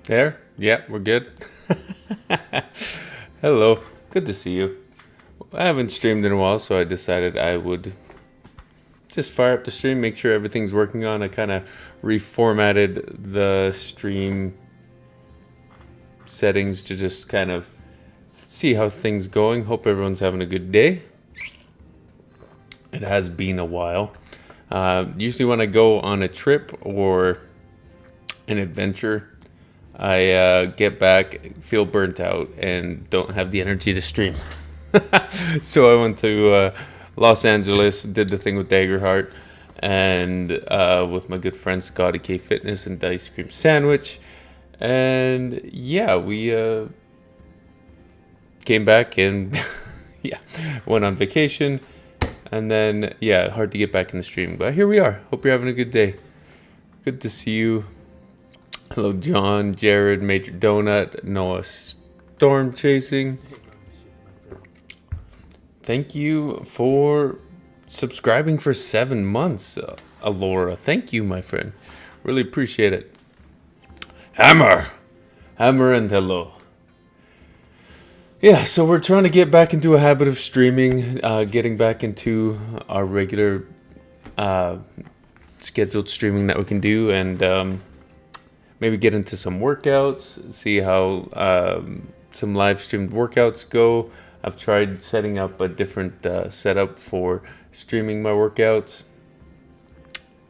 There? Yeah, we're good. Hello. Good to see you. I haven't streamed in a while, so I decided I would just fire up the stream, make sure everything's working on. I kind of reformatted the stream settings to just kind of see how things going. Hope everyone's having a good day. It has been a while. Usually when I go on a trip or an adventure, I get back, feel burnt out, and don't have the energy to stream. So I went to Los Angeles, did the thing with Daggerheart, and with my good friend Scotty K Fitness and the ice cream sandwich. And yeah, we came back and yeah, went on vacation. And then, yeah, hard to get back in the stream. But here we are. Hope you're having a good day. Good to see you. Hello, John, Jared, Major Donut, Noah Storm Chasing. Thank you for subscribing for 7 months, Alora. Thank you, my friend. Really appreciate it. Hammar and hello. Yeah, so we're trying to get back into a habit of streaming, getting back into our regular scheduled streaming that we can do, and maybe get into some workouts, see how some live streamed workouts go. I've tried setting up a different setup for streaming my workouts.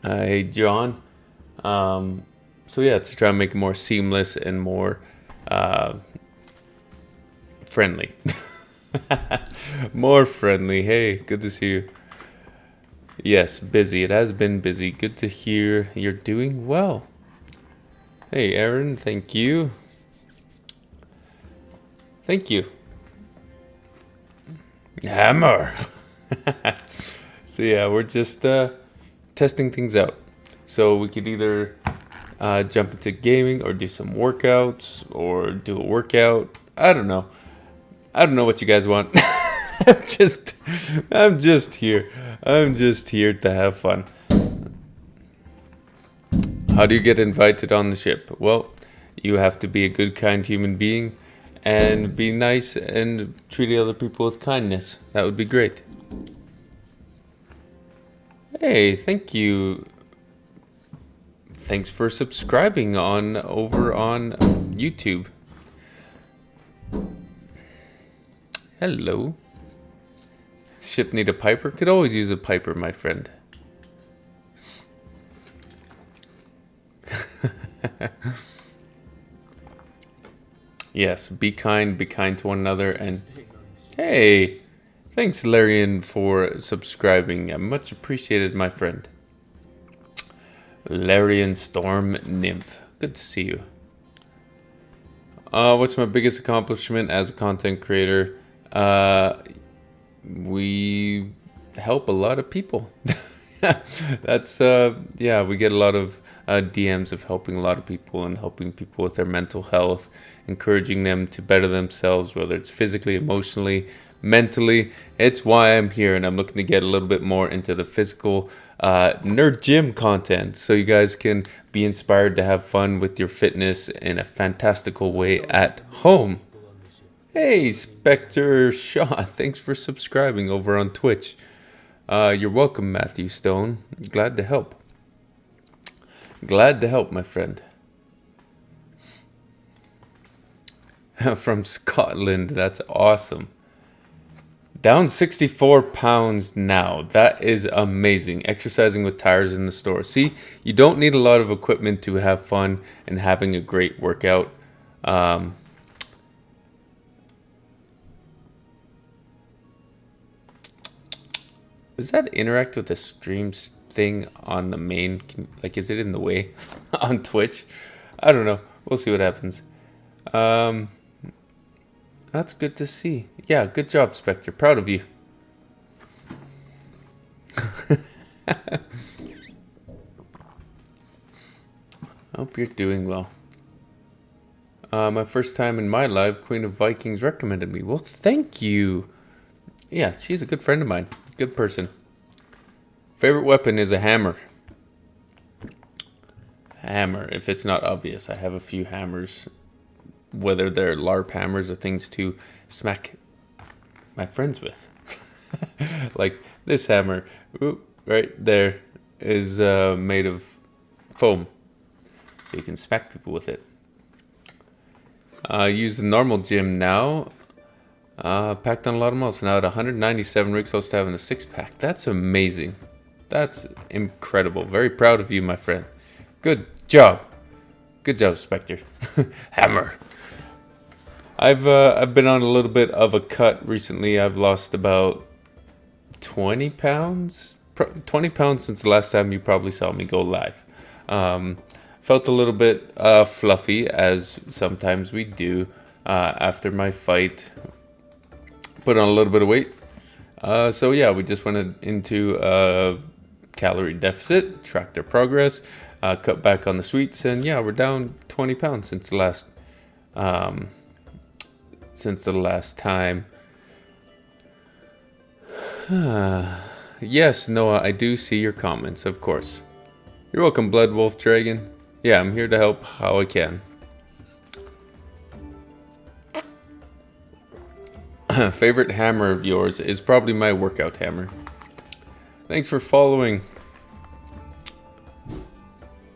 Hey, John. So yeah, to try and make it more seamless and more friendly. More friendly. Hey, good to see you. Yes, busy. It has been busy. Good to hear you're doing well. Hey, Aaron, thank you. Thank you. Hammar. So yeah, we're just testing things out. So we could either jump into gaming or do some workouts or do a workout. I don't know. I don't know what you guys want. I'm just here. I'm just here to have fun. How do you get invited on the ship? Well, you have to be a good, kind human being and be nice and treat other people with kindness. That would be great. Hey, thank you. Thanks for subscribing over on YouTube. Hello. Ship need a piper? Could always use a piper, my friend. Yes, be kind to one another, and hey, thanks Larian for subscribing. Much appreciated, my friend. Larian Storm Nymph, good to see you. What's my biggest accomplishment as a content creator? We help a lot of people. That's yeah, we get a lot of DMs of helping a lot of people and helping people with their mental health, encouraging them to better themselves, whether it's physically, emotionally, mentally. It's why I'm here, and I'm looking to get a little bit more into the physical nerd gym content, so you guys can be inspired to have fun with your fitness in a fantastical way at home. Hey, Spectre Shaw, thanks for subscribing over on Twitch. You're welcome, Matthew Stone. Glad to help. Glad to help, my friend. From Scotland, that's awesome. Down 64 pounds now. That is amazing. Exercising with tires in the store. See, you don't need a lot of equipment to have fun and having a great workout. Does that interact with the streams thing on the main? Like, is it in the way on Twitch? I don't know. We'll see what happens. That's good to see. Yeah, good job, Spectre. Proud of you. Hope you're doing well. My first time in my life, Queen of Vikings recommended me. Well, thank you. Yeah, she's a good friend of mine. Good person. Favorite weapon is a hammer. hammer if it's not obvious. I have a few hammers, whether they're LARP hammers or things to smack my friends with. Like this hammer, right there, is made of foam, so you can smack people with it. Use the normal gym now. Packed on a lot of muscle. Now at 197, really close to having a six-pack. That's amazing. That's incredible. Very proud of you, my friend. Good job. Good job, Spectre. Hammer. I've been on a little bit of a cut recently. I've lost about 20 pounds. 20 pounds since the last time you probably saw me go live. Felt a little bit fluffy, as sometimes we do after my fight. Put on a little bit of weight. So yeah, we just went into a calorie deficit, tracked our progress, cut back on the sweets, and yeah, we're down 20 pounds since the last time. Yes, Noah, I do see your comments, of course. You're welcome, Blood Wolf Dragon. Yeah, I'm here to help how I can. Favorite hammer of yours is probably my workout hammer. Thanks for following.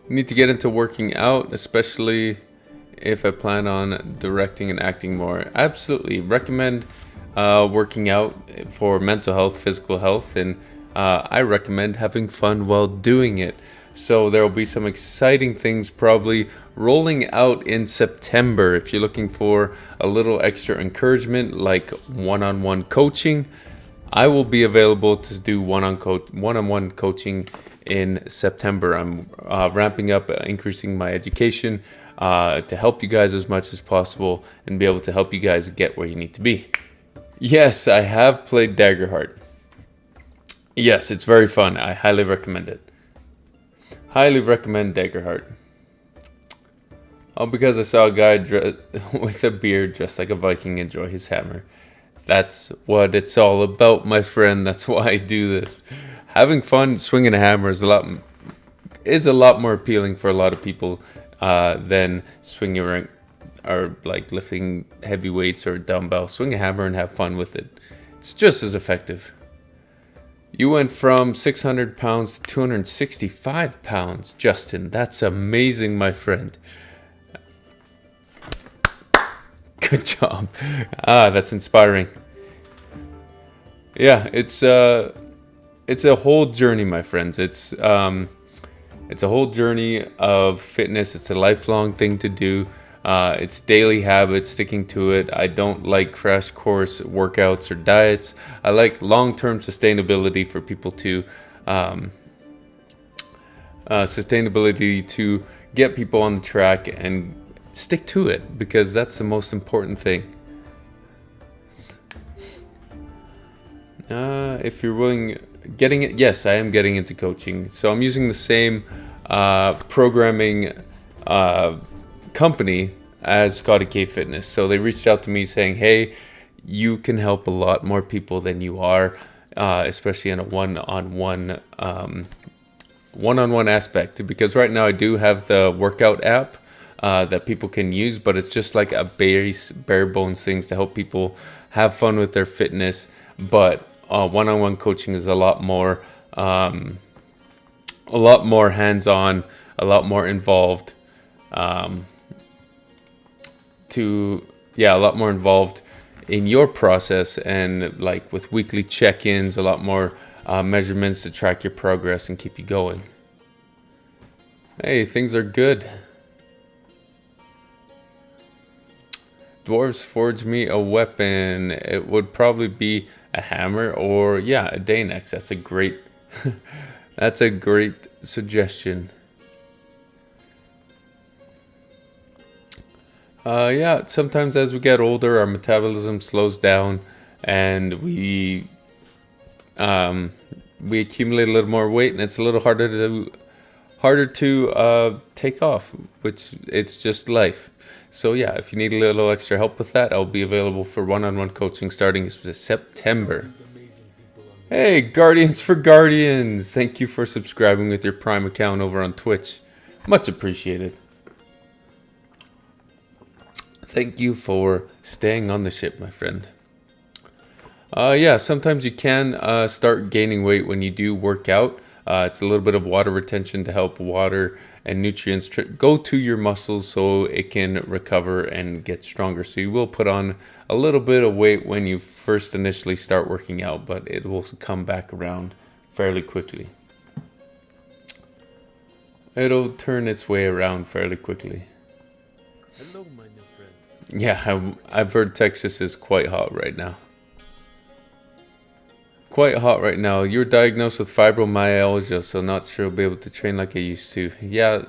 Need to get into working out, especially if I plan on directing and acting more. Absolutely recommend working out for mental health, physical health, and I recommend having fun while doing it. So there will be some exciting things probably rolling out in September. If you're looking for a little extra encouragement, like one-on-one coaching, I will be available to do one-on-one coaching in September. I'm ramping up, increasing my education to help you guys as much as possible and be able to help you guys get where you need to be. Yes, I have played Daggerheart. Yes, it's very fun. I highly recommend it. Highly recommend Daggerheart. All because I saw a guy with a beard dressed like a Viking enjoy his hammer. That's what it's all about, my friend. That's why I do this. Having fun swinging a hammer is a lot more appealing for a lot of people than swinging around or like lifting heavy weights or dumbbells. Swing a hammer and have fun with it. It's just as effective. You went from 600 pounds to 265 pounds, Justin. That's amazing, my friend. Good job. That's inspiring. Yeah, it's a whole journey, my friends. It's a whole journey of fitness. It's a lifelong thing to do. It's daily habits, sticking to it. I don't like crash course workouts or diets. I like long-term sustainability for people to get people on the track and stick to it, because that's the most important thing. If you're willing, getting it. Yes, I am getting into coaching. So I'm using the same programming company as Scotty K Fitness. So they reached out to me saying, hey, you can help a lot more people than you are, especially in a one-on-one aspect. Because right now I do have the workout app that people can use, but it's just like a bare bones things to help people have fun with their fitness. But one-on-one coaching is a lot more hands-on, a lot more involved. A lot more involved in your process, and like with weekly check-ins, a lot more measurements to track your progress and keep you going. Hey, things are good. Dwarves forge me a weapon. It would probably be a hammer or a Danex. That's a great suggestion. Sometimes as we get older, our metabolism slows down, and we accumulate a little more weight, and it's a little harder to take off, which it's just life. So yeah, if you need a little extra help with that, I'll be available for one-on-one coaching starting in September. Hey, Guardians for Guardians! Thank you for subscribing with your Prime account over on Twitch. Much appreciated. Thank you for staying on the ship, my friend. Yeah, sometimes you can start gaining weight when you do work out. It's a little bit of water retention to help water and nutrients go to your muscles so it can recover and get stronger. So you will put on a little bit of weight when you first initially start working out, but it will come back around fairly quickly. It'll turn its way around fairly quickly. Hello, my new friend. Yeah, I've heard Texas is quite hot right now. Quite hot right now. You're diagnosed with fibromyalgia, so not sure I'll be able to train like I used to. Yeah,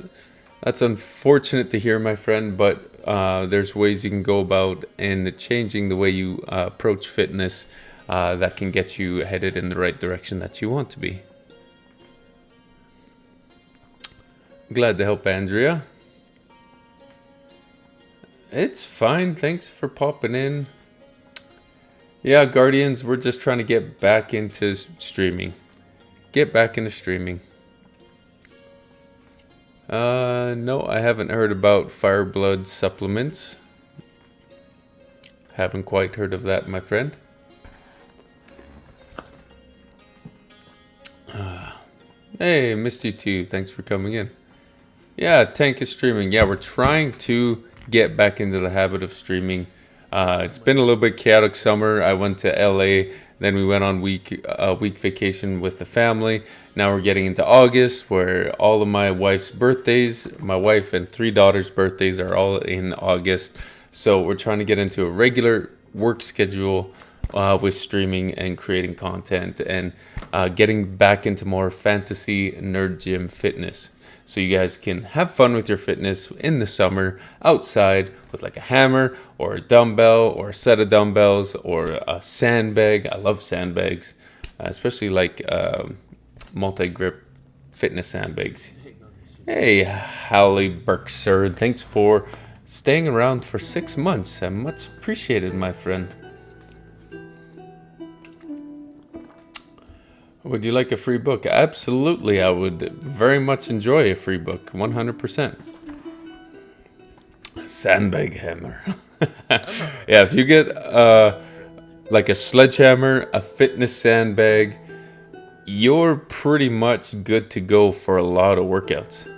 that's unfortunate to hear, my friend, but there's ways you can go about in changing the way you approach fitness that can get you headed in the right direction that you want to be. Glad to help, Andrea. It's fine. Thanks for popping in. Yeah, Guardians, we're just trying to get back into streaming. Get back into streaming. No, I haven't heard about Fireblood supplements. Haven't quite heard of that, my friend. Hey, missed you too. Thanks for coming in. Yeah, Tank is streaming. Yeah, we're trying to get back into the habit of streaming. It's been a little bit chaotic summer. I went to LA, then we went on a week vacation with the family. Now we're getting into August, where all of my wife's birthdays, my wife and 3 daughters' birthdays are all in August. So we're trying to get into a regular work schedule with streaming and creating content and getting back into more fantasy nerd gym fitness. So you guys can have fun with your fitness in the summer outside with like a hammer or a dumbbell or a set of dumbbells or a sandbag. I love sandbags, especially like multi-grip fitness sandbags. Hey, Hallie Berkser, thanks for staying around for 6 months. I much appreciated, my friend. Would you like a free book? Absolutely, I would very much enjoy a free book, 100%. Sandbag hammer. Yeah, if you get like a sledgehammer, a fitness sandbag, you're pretty much good to go for a lot of workouts.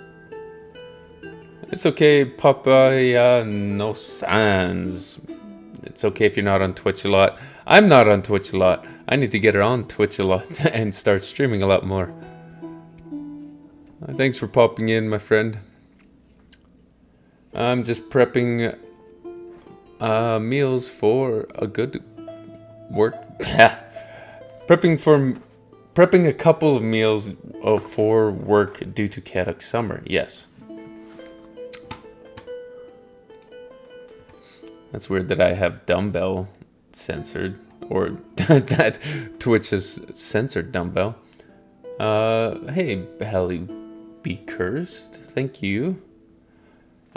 It's okay, Papaya no sans. It's okay if you're not on Twitch a lot. I'm not on Twitch a lot. I need to get her on Twitch a lot and start streaming a lot more. Thanks for popping in, my friend. I'm just prepping meals for a good work. Prepping a couple of meals for work due to chaotic summer. Yes. That's weird that I have dumbbell censored, or that Twitch has censored dumbbell. Hey, Hallie be cursed. Thank you.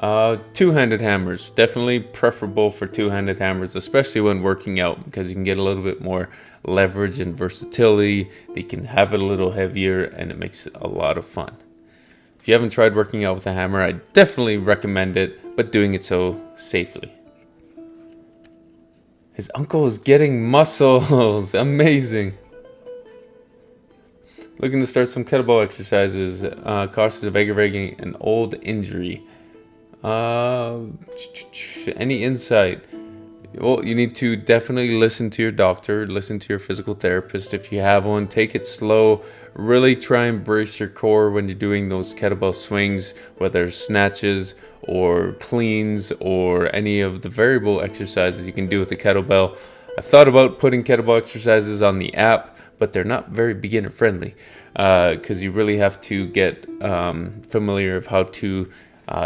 Two-handed hammers. Definitely preferable for two-handed hammers, especially when working out, because you can get a little bit more leverage and versatility. They can have it a little heavier, and it makes it a lot of fun. If you haven't tried working out with a hammer, I definitely recommend it, but doing it so safely. His uncle is getting muscles. Amazing. Looking to start some kettlebell exercises. Cautious of aggravating an old injury. Any insight? Well, you need to definitely listen to your doctor. Listen to your physical therapist if you have one. Take it slow. Really try and brace your core when you're doing those kettlebell swings, whether it's snatches or cleans or any of the variable exercises you can do with the kettlebell. I've thought about putting kettlebell exercises on the app, but they're not very beginner friendly because you really have to get familiar of how to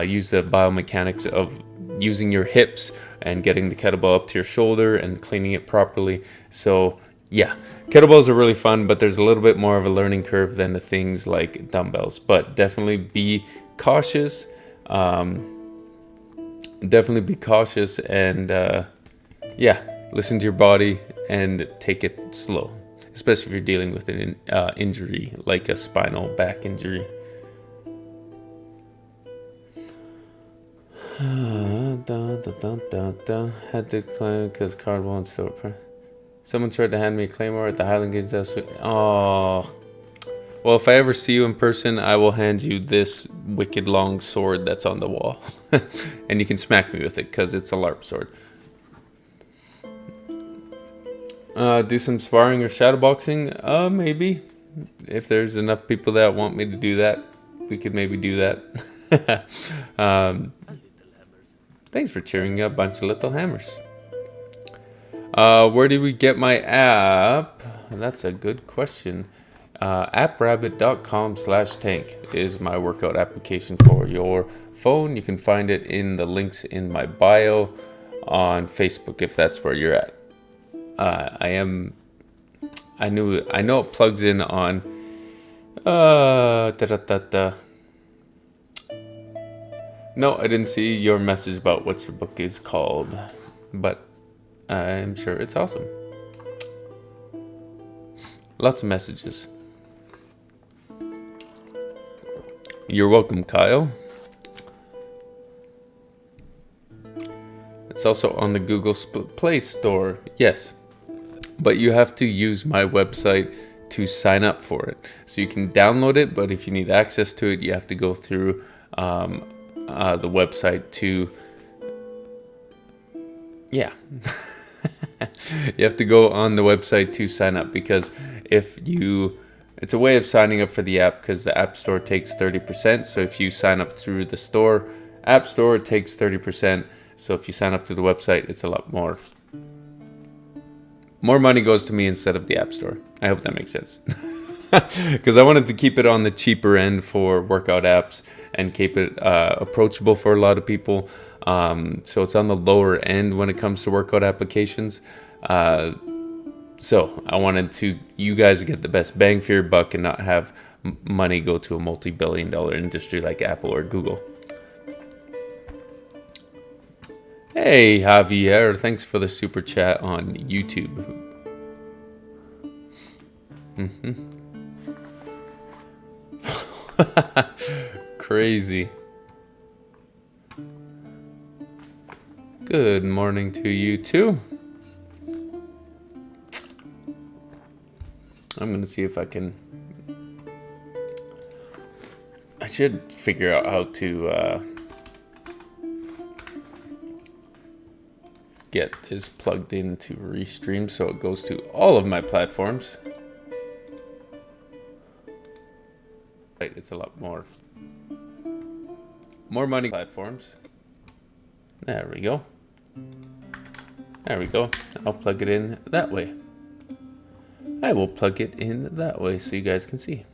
use the biomechanics of using your hips and getting the kettlebell up to your shoulder and cleaning it properly. So yeah, kettlebells are really fun, but there's a little bit more of a learning curve than the things like dumbbells. But definitely be cautious. Definitely be cautious and listen to your body and take it slow, especially if you're dealing with an injury like a spinal back injury. Had to claim because card won't store. Someone tried to hand me a claymore at the Highland Games last week. Oh. Well, if I ever see you in person, I will hand you this wicked long sword that's on the wall. And you can smack me with it because it's a LARP sword. Do some sparring or shadowboxing? Maybe. If there's enough people that want me to do that, we could maybe do that. Thanks for cheering up, bunch of little hammers. Where did we get my app? That's a good question. apprabbit.com/tank is my workout application for your phone. You can find it in the links in my bio on Facebook if that's where you're at. I know it plugs in on No, I didn't see your message about what your book is called, but I'm sure it's awesome. Lots of messages. You're welcome, Kyle. It's also on the Google Play Store. Yes. But you have to use my website to sign up for it. So you can download it, but if you need access to it, you have to go through the website to... Yeah. You have to go on the website to sign up because it's a way of signing up for the app because the App Store takes 30%. So if you sign up through the store, App Store takes 30%. So if you sign up to the website, it's a lot more. More money goes to me instead of the App Store. I hope that makes sense. Because I wanted to keep it on the cheaper end for workout apps and keep it approachable for a lot of people. So it's on the lower end when it comes to workout applications. So I wanted you guys to get the best bang for your buck and not have money go to a multi-billion-dollar industry like Apple or Google. Hey, Javier, thanks for the super chat on YouTube. Crazy. Good morning to you too. I'm gonna see if I should figure out how to get this plugged into Restream so it goes to all of my platforms. Right, it's a lot more money platforms. There we go. There we go. I'll plug it in that way. I will plug it in that way so you guys can see.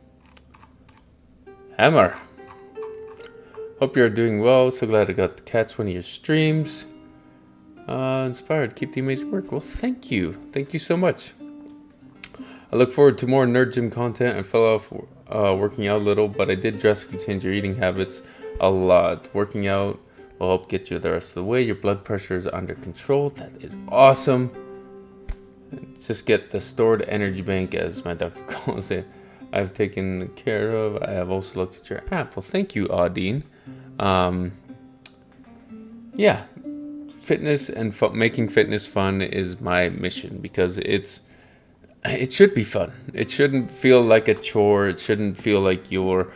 Hammar. Hope you're doing well. So glad I got to catch one of your streams. Inspired. Keep the amazing work. Well, thank you. Thank you so much. I look forward to more Nerd Gym content. I fell off working out a little, but I did drastically change your eating habits a lot. Working out will help get you the rest of the way. Your blood pressure is under control. That is awesome. Just get the stored energy bank, as my doctor calls it. I've taken care of. I have also looked at your app. Well, thank you, Audine. Yeah, fitness and making fitness fun is my mission because it should be fun. It shouldn't feel like a chore. It shouldn't feel like you're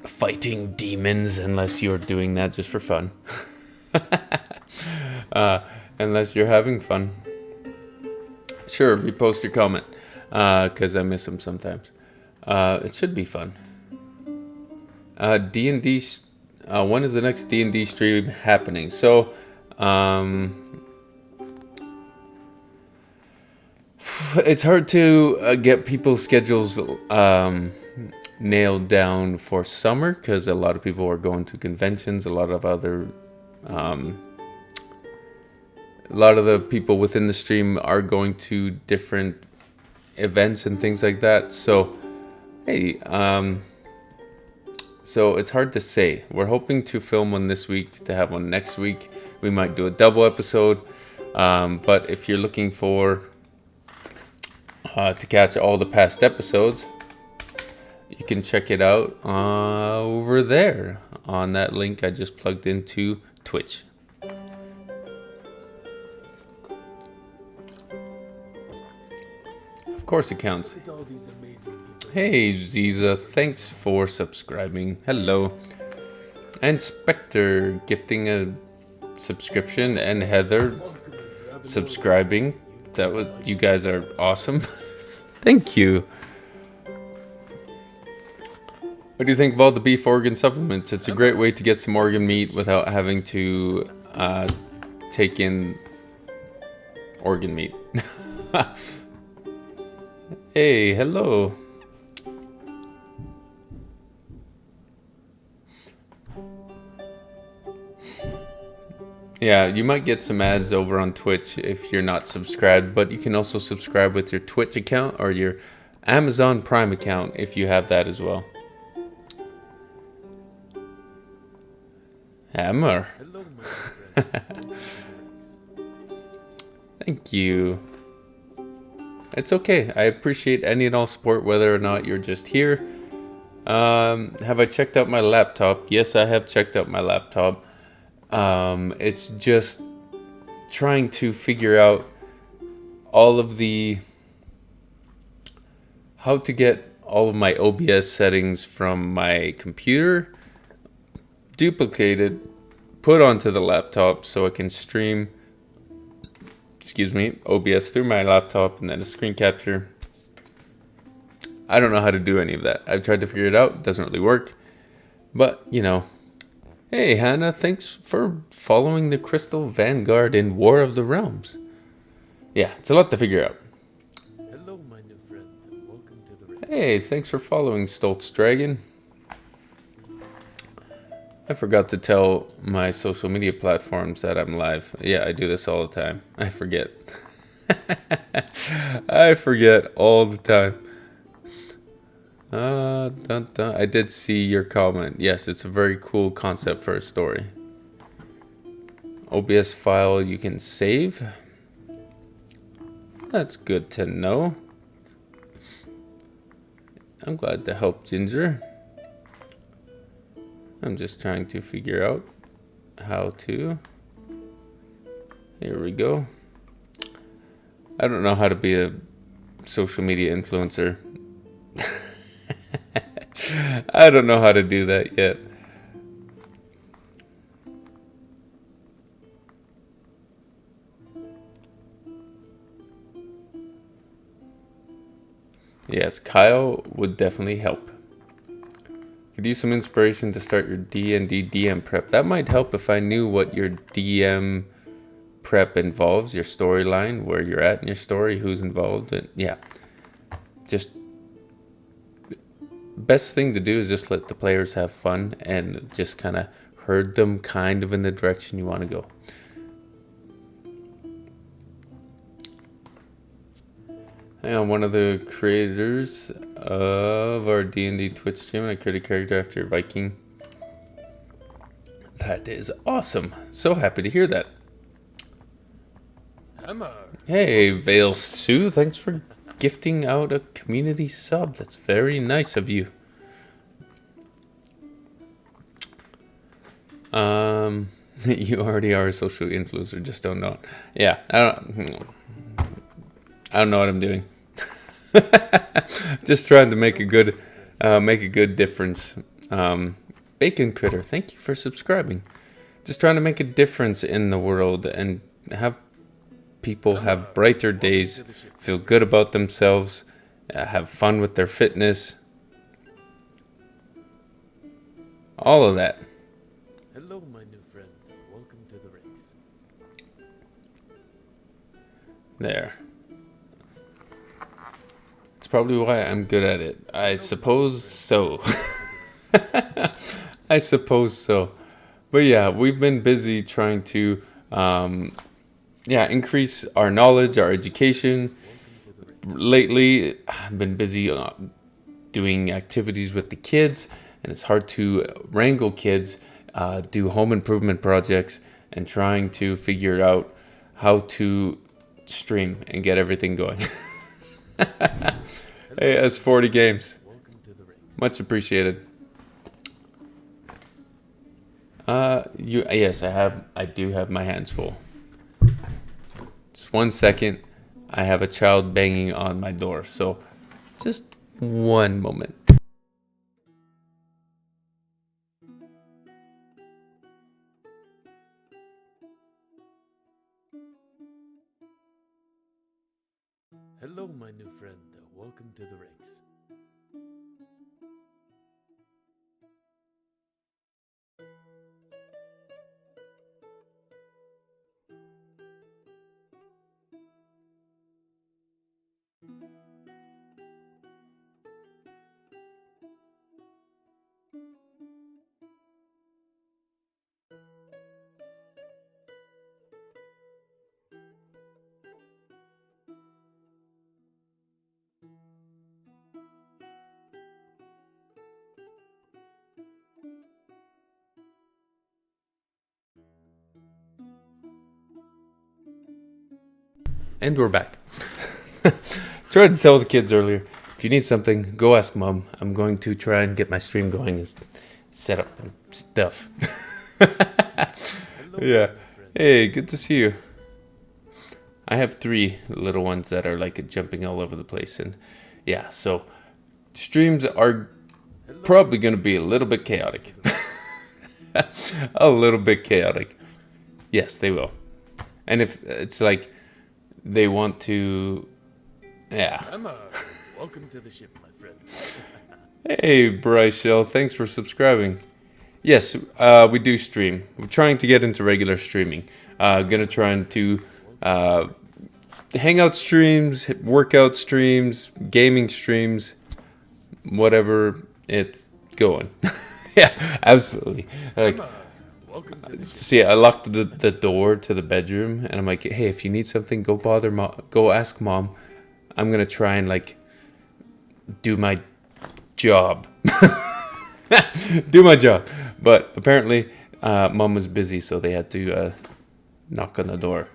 fighting demons unless you're doing that just for fun. Unless you're having fun. Sure, repost your comment because I miss them sometimes. It should be fun. D&D. When is the next D&D stream happening? So, it's hard to get people's schedules nailed down for summer because a lot of people are going to conventions. A lot of the people within the stream are going to different events and things like that. So, hey, so it's hard to say. We're hoping to film one this week, to have one next week. We might do a double episode. But if you're looking for to catch all the past episodes, you can check it out over there on that link I just plugged into Twitch. Of course it counts. Look at all these amazing people. Hey Ziza, thanks for subscribing. Hello. And Spectre gifting a subscription, and Heather Welcome and grab an subscribing. That was, you guys are awesome. Thank you. What do you think of all the beef organ supplements? It's a great way to get some organ meat without having to take in organ meat. Hey, hello. Yeah, you might get some ads over on Twitch if you're not subscribed, but you can also subscribe with your Twitch account or your Amazon Prime account if you have that as well. Hammar. Hello, my friend. Thank you. It's okay. I appreciate any and all support, whether or not you're just here. Have I checked out my laptop? Yes, I have checked out my laptop. It's just trying to figure out all of how to get all of my OBS settings from my computer duplicated, put onto the laptop so I can stream, OBS through my laptop and then a screen capture. I don't know how to do any of that. I've tried to figure it out. It doesn't really work. But, you know. Hey, Hannah, thanks for following the Crystal Vanguard in War of the Realms. Yeah, it's a lot to figure out. Hello, my new friend, and welcome to the race. Hey, thanks for following Stoltz Dragon. I forgot to tell my social media platforms that I'm live. Yeah, I do this all the time. I forget. I forget all the time. I did see your comment. Yes, it's a very cool concept for a story. OBS file you can save. That's good to know. I'm glad to help Ginger. I'm just trying to figure out how to. Here we go. I don't know how to be a social media influencer. I don't know how to do that yet. Yes, Kyle would definitely help. Could use some inspiration to start your D&D DM prep. That might help if I knew what your DM prep involves, your storyline, where you're at in your story, who's involved, and yeah. Just best thing to do is just let the players have fun and just kind of herd them kind of in the direction you want to go. I'm one of the creators of our D&D Twitch stream, and I created a character after your Viking. That is awesome. So happy to hear that. Hammar. Hey, Vale Sue, thanks for gifting out a community sub. That's very nice of you. You already are a social influencer, just don't know it. Yeah, I don't know what I'm doing. Just trying to make a good difference. Bacon Critter, thank you for subscribing. Just trying to make a difference in the world and have people have brighter days, feel good about themselves, have fun with their fitness. All of that. Hello, my new friend, and welcome to the race. There. It's probably why I'm good at it. I suppose so. I suppose so. But yeah, we've been busy trying to increase our knowledge, our education. Lately, I've been busy doing activities with the kids, and it's hard to wrangle kids, do home improvement projects, and trying to figure out how to stream and get everything going. Hey, that's 40 games. Much appreciated. Yes, I do have my hands full. Just 1 second. I have a child banging on my door, so just one moment. Hello, my new friend. Welcome to the rings. And we're back. Tried to tell the kids earlier, if you need something, go ask mom. I'm going to try and get my stream going and set up and stuff. Hello, Yeah. my new friend. Hey, good to see you. I have 3 little ones that are like jumping all over the place. And yeah, so streams are Hello, probably going to be a little bit chaotic. A little bit chaotic. Yes, they will. And if it's like they want to, yeah. Hammar. Welcome to the ship, my friend. Hey, Bryce Shell, thanks for subscribing. Yes, we do stream. We're trying to get into regular streaming. Gonna try and do hangout streams, workout streams, gaming streams, whatever it's going. Yeah, absolutely. Like, Hammar. Welcome to the ship. see, I locked the door to the bedroom, and I'm like, hey, if you need something, go ask mom. I'm gonna try and like do my job. Do my job. But apparently, mom was busy, so they had to knock on the door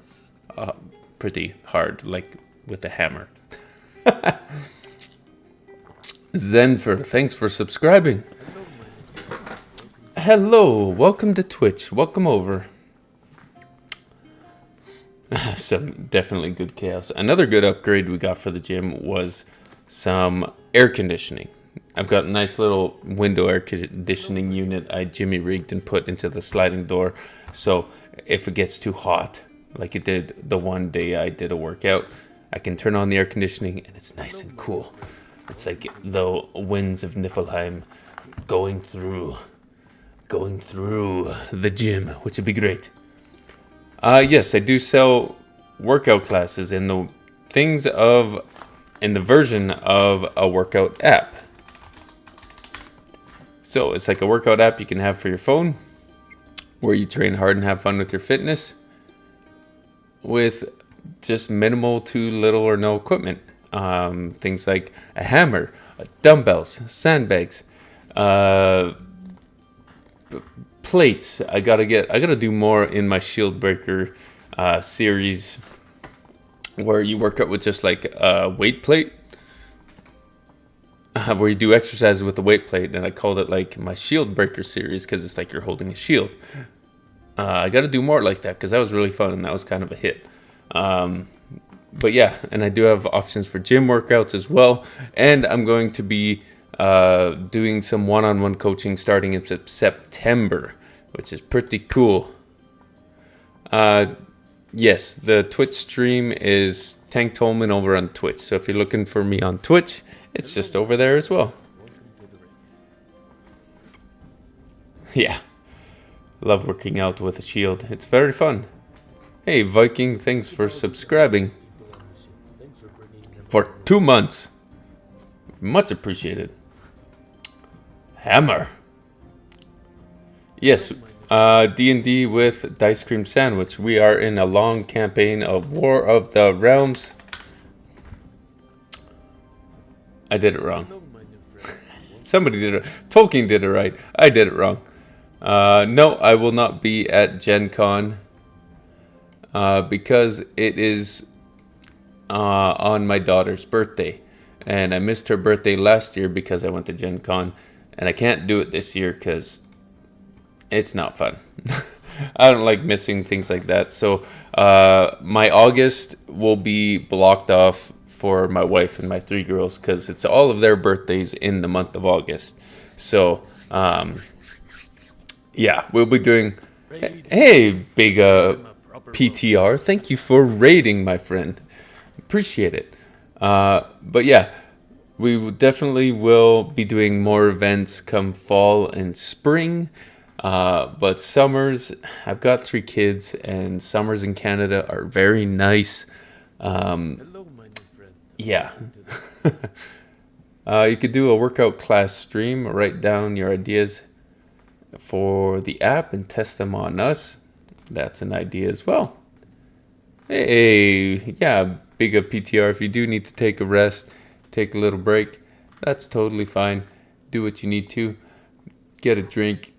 pretty hard, like with a hammer. Zenfer, thanks for subscribing. Hello, my new friend. Welcome. Hello, welcome to Twitch. Welcome over. Some definitely good chaos. Another good upgrade we got for the gym was some air conditioning. I've got a nice little window air conditioning unit I jimmy rigged and put into the sliding door. So if it gets too hot, like it did the one day I did a workout, I can turn on the air conditioning and it's nice and cool. It's like the winds of Niflheim going through the gym, which would be great. Yes, I do sell workout classes in the version of a workout app. So it's like a workout app you can have for your phone, where you train hard and have fun with your fitness, with just minimal to little or no equipment. Things like a hammer, dumbbells, sandbags, plates. I gotta do more in my Shield Breaker series, where you work out with just like a weight plate, where you do exercises with the weight plate, and I called it like my Shield Breaker series because it's like you're holding a shield. I gotta do more like that because that was really fun and that was kind of a hit. But yeah, and I do have options for gym workouts as well, and I'm going to be doing some one-on-one coaching starting in September, which is pretty cool. Yes, the Twitch stream is Tank Tolman over on Twitch. So if you're looking for me on Twitch, it's just over there as well. Welcome to the rings. Yeah, love working out with a shield. It's very fun. Hey, Viking, thanks for subscribing People on the ship. Thanks for bringing them. for 2 months. Much appreciated. Hammer. Yes, D&D with Dice Cream Sandwich. We are in a long campaign of War of the Realms. I did it wrong. Hello, my new friend. Welcome. Somebody did it. Tolkien did it right. I did it wrong. No, I will not be at Gen Con because it is on my daughter's birthday. And I missed her birthday last year because I went to Gen Con. And I can't do it this year because It's not fun. I don't like missing things like that. So my August will be blocked off for my wife and my three girls because it's all of their birthdays in the month of August. So yeah, we'll be doing. Raid. Hey, big I'm a proper PTR. Thank you for raiding, my friend. Appreciate it. But yeah, definitely will be doing more events come fall and spring. But summers, I've got three kids, and summers in Canada are very nice. Hello, my new friend. Yeah. Welcome to the You could do a workout class stream, write down your ideas for the app and test them on us. That's an idea as well. Hey, yeah, big up PTR. If you do need to take a rest, take a little break, that's totally fine. Do what you need to. Get a drink.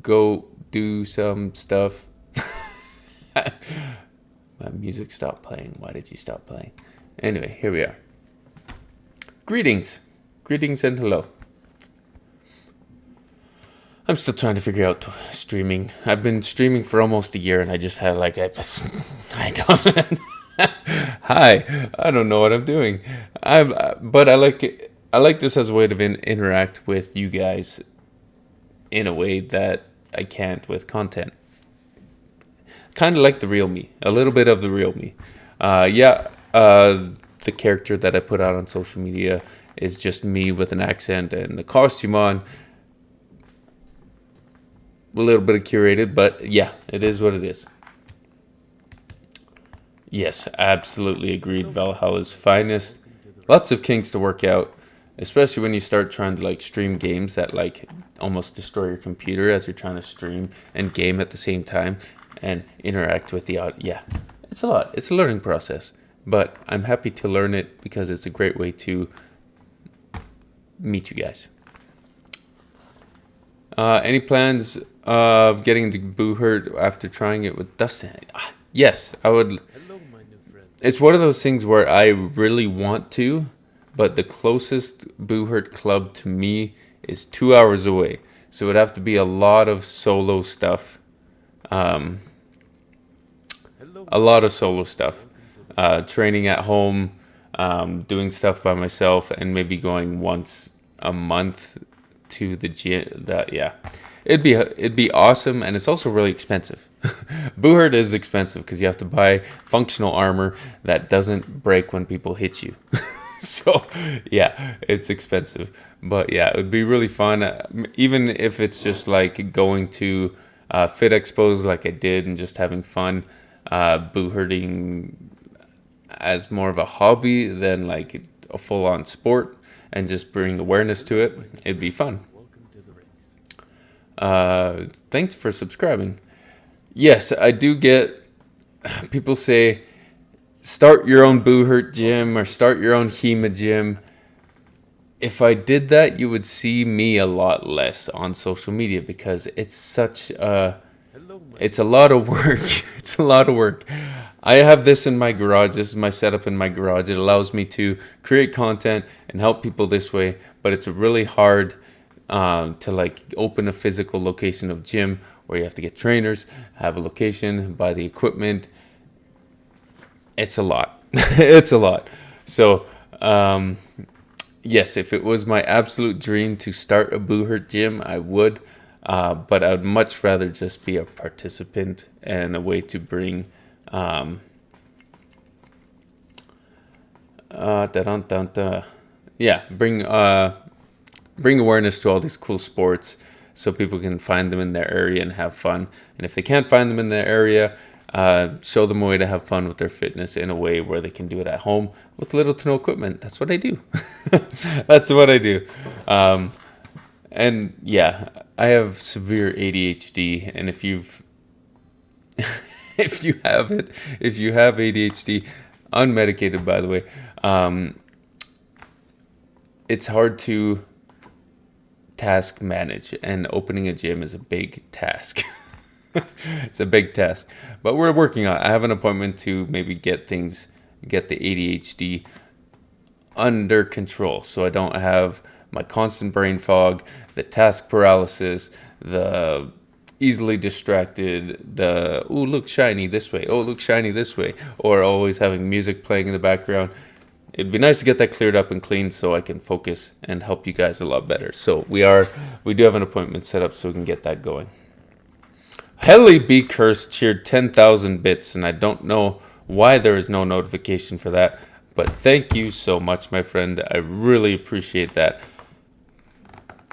Go do some stuff. My music stopped playing. Why did you stop playing? Anyway, here we are. Greetings. Greetings and hello. I'm still trying to figure out streaming. I've been streaming for almost a year and I just had like, I don't. Hi, I don't know what I'm doing. But I like it. I like this as a way to interact with you guys in a way that I can't with content. Kind of like the real me, a little bit of the real me. The character that I put out on social media is just me with an accent and the costume on. A little bit of curated, but yeah, it is what it is. Yes, absolutely agreed. Valhalla's finest. Lots of kinks to work out, especially when you start trying to like stream games that like almost destroy your computer as you're trying to stream and game at the same time and interact with the audio. Yeah, it's a lot. It's a learning process, but I'm happy to learn it because it's a great way to meet you guys. Any plans of getting the Boo Hurt after trying it with Dustin? Yes, I would. Hello, my new friend. It's one of those things where I really want to, but the closest Boo Hurt club to me is 2 hours away. So it would have to be a lot of solo stuff. Hello. A lot of solo stuff. Training at home, doing stuff by myself, and maybe going once a month to the gym. Yeah, it'd be awesome, and it's also really expensive. Boo Hurt is expensive because you have to buy functional armor that doesn't break when people hit you. So yeah, it's expensive, but yeah, it would be really fun. Even if it's just like going to fit expos like I did and just having fun. Boo Hurting as more of a hobby than like a full-on sport and just bring awareness to it. It'd be fun. Welcome to the rings. Thanks for subscribing. Yes, I do get people say start your own Boo Hurt gym or start your own HEMA gym. If I did that, you would see me a lot less on social media because it's such a Hello, my it's a lot of work. It's a lot of work. I have this in my garage. This is my setup in my garage. It allows me to create content and help people this way, but it's really hard to like open a physical location of gym where you have to get trainers, have a location, buy the equipment. It's a lot. It's a lot. So, yes, if it was my absolute dream to start a Boo Hurt gym, I would. But I would much rather just be a participant and a way to bring bring awareness to all these cool sports so people can find them in their area and have fun. And if they can't find them in their area, show them a way to have fun with their fitness in a way where they can do it at home with little to no equipment. That's what I do. That's what I do. And yeah, I have severe ADHD, and if you have ADHD, unmedicated by the way, it's hard to task manage, and opening a gym is a big task. It's a big task, but we're working on it. I have an appointment to maybe get the ADHD under control, so I don't have my constant brain fog, the task paralysis, the easily distracted, the oh look shiny this way, oh look shiny this way, or always having music playing in the background. It'd be nice to get that cleared up and cleaned so I can focus and help you guys a lot better. So we do have an appointment set up so we can get that going. Helly Be Cursed cheered 10,000 bits, and I don't know why there is no notification for that, but thank you so much, my friend. I really appreciate that.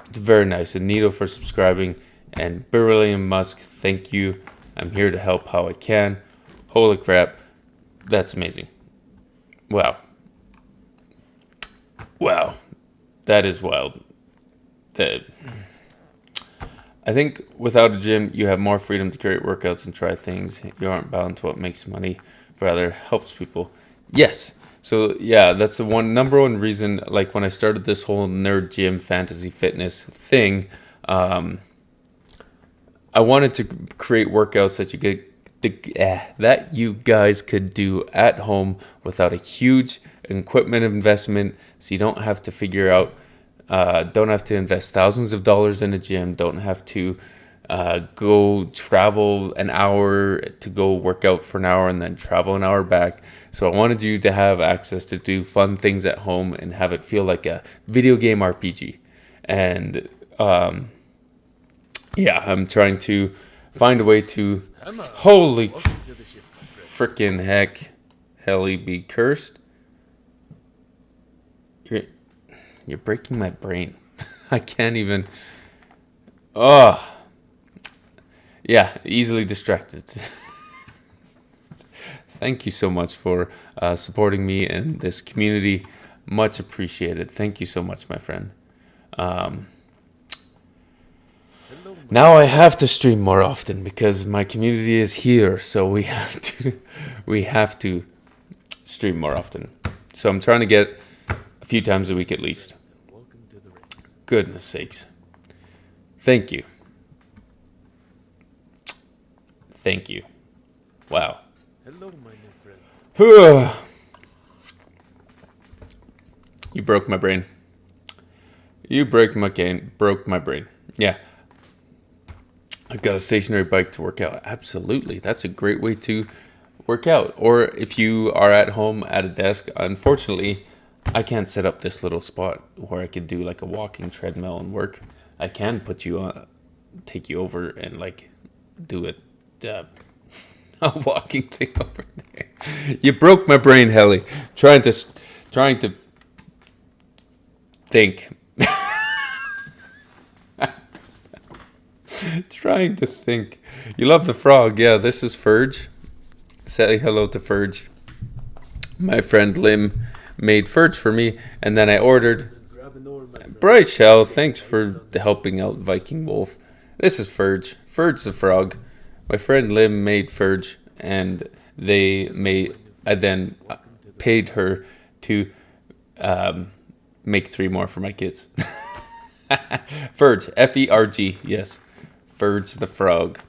It's very nice. And Nito for subscribing, and Beryllium Musk, thank you. I'm here to help how I can. Holy crap, that's amazing. Wow, that is wild. I think without a gym, you have more freedom to create workouts and try things. You aren't bound to what makes money, but rather helps people. Yes. So yeah, that's the number one reason. Like when I started this whole nerd gym fantasy fitness thing, I wanted to create workouts that you guys could do at home without a huge equipment investment, so you don't have to figure out. Don't have to invest thousands of dollars in a gym. Don't have to go travel an hour to go work out for an hour and then travel an hour back. So I wanted you to have access to do fun things at home and have it feel like a video game RPG. And I'm trying to find a way to... Holy freaking heck. Helly Be Cursed. You're breaking my brain. I can't even... Oh. Yeah, easily distracted. Thank you so much for supporting me and this community. Much appreciated. Thank you so much, my friend. Now I have to stream more often because my community is here, so we have to stream more often. So I'm trying to get a few times a week at least. Goodness sakes. Thank you. Thank you. Wow. Hello, my new friend. You broke my brain. You broke my brain. Yeah. I've got a stationary bike to work out. Absolutely. That's a great way to work out. Or if you are at home at a desk, unfortunately, I can't set up this little spot where I could do like a walking treadmill and work. I can put you on, take you over and like do a walking thing over there. You broke my brain, Helly. Trying to think. Trying to think. You love the frog. Yeah, this is Ferge. Say hello to Ferge. My friend Lim made Ferge for me, and then I ordered. Bryce Shell, thanks for helping out Viking Wolf. This is Ferge. Ferge the frog. My friend Lim made Ferge, and I then paid her to make 3 more for my kids. Ferge, F-E-R-G, yes. Ferge the frog.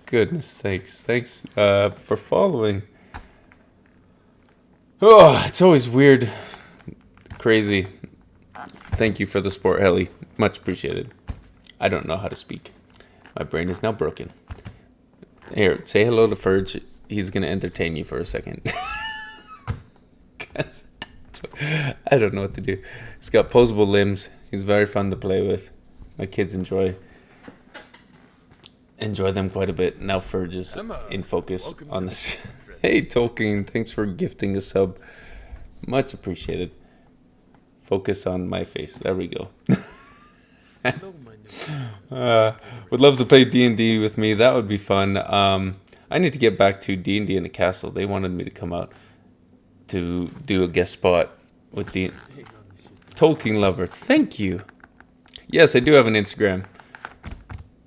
Goodness, thanks for following. Oh, it's always weird, crazy. Thank you for the support, Helly. Much appreciated. I don't know how to speak. My brain is now broken. Here, say hello to Ferge. He's gonna entertain you for a second. I don't know what to do. He's got posable limbs. He's very fun to play with. My kids enjoy them quite a bit. Now Ferge is in focus on this. Hey Tolkien, thanks for gifting a sub. Much appreciated. Focus on my face. There we go. Would love to play D&D with me. That would be fun. I need to get back to D&D in the castle. They wanted me to come out to do a guest spot with the Tolkien lover. Thank you. Yes, I do have an Instagram.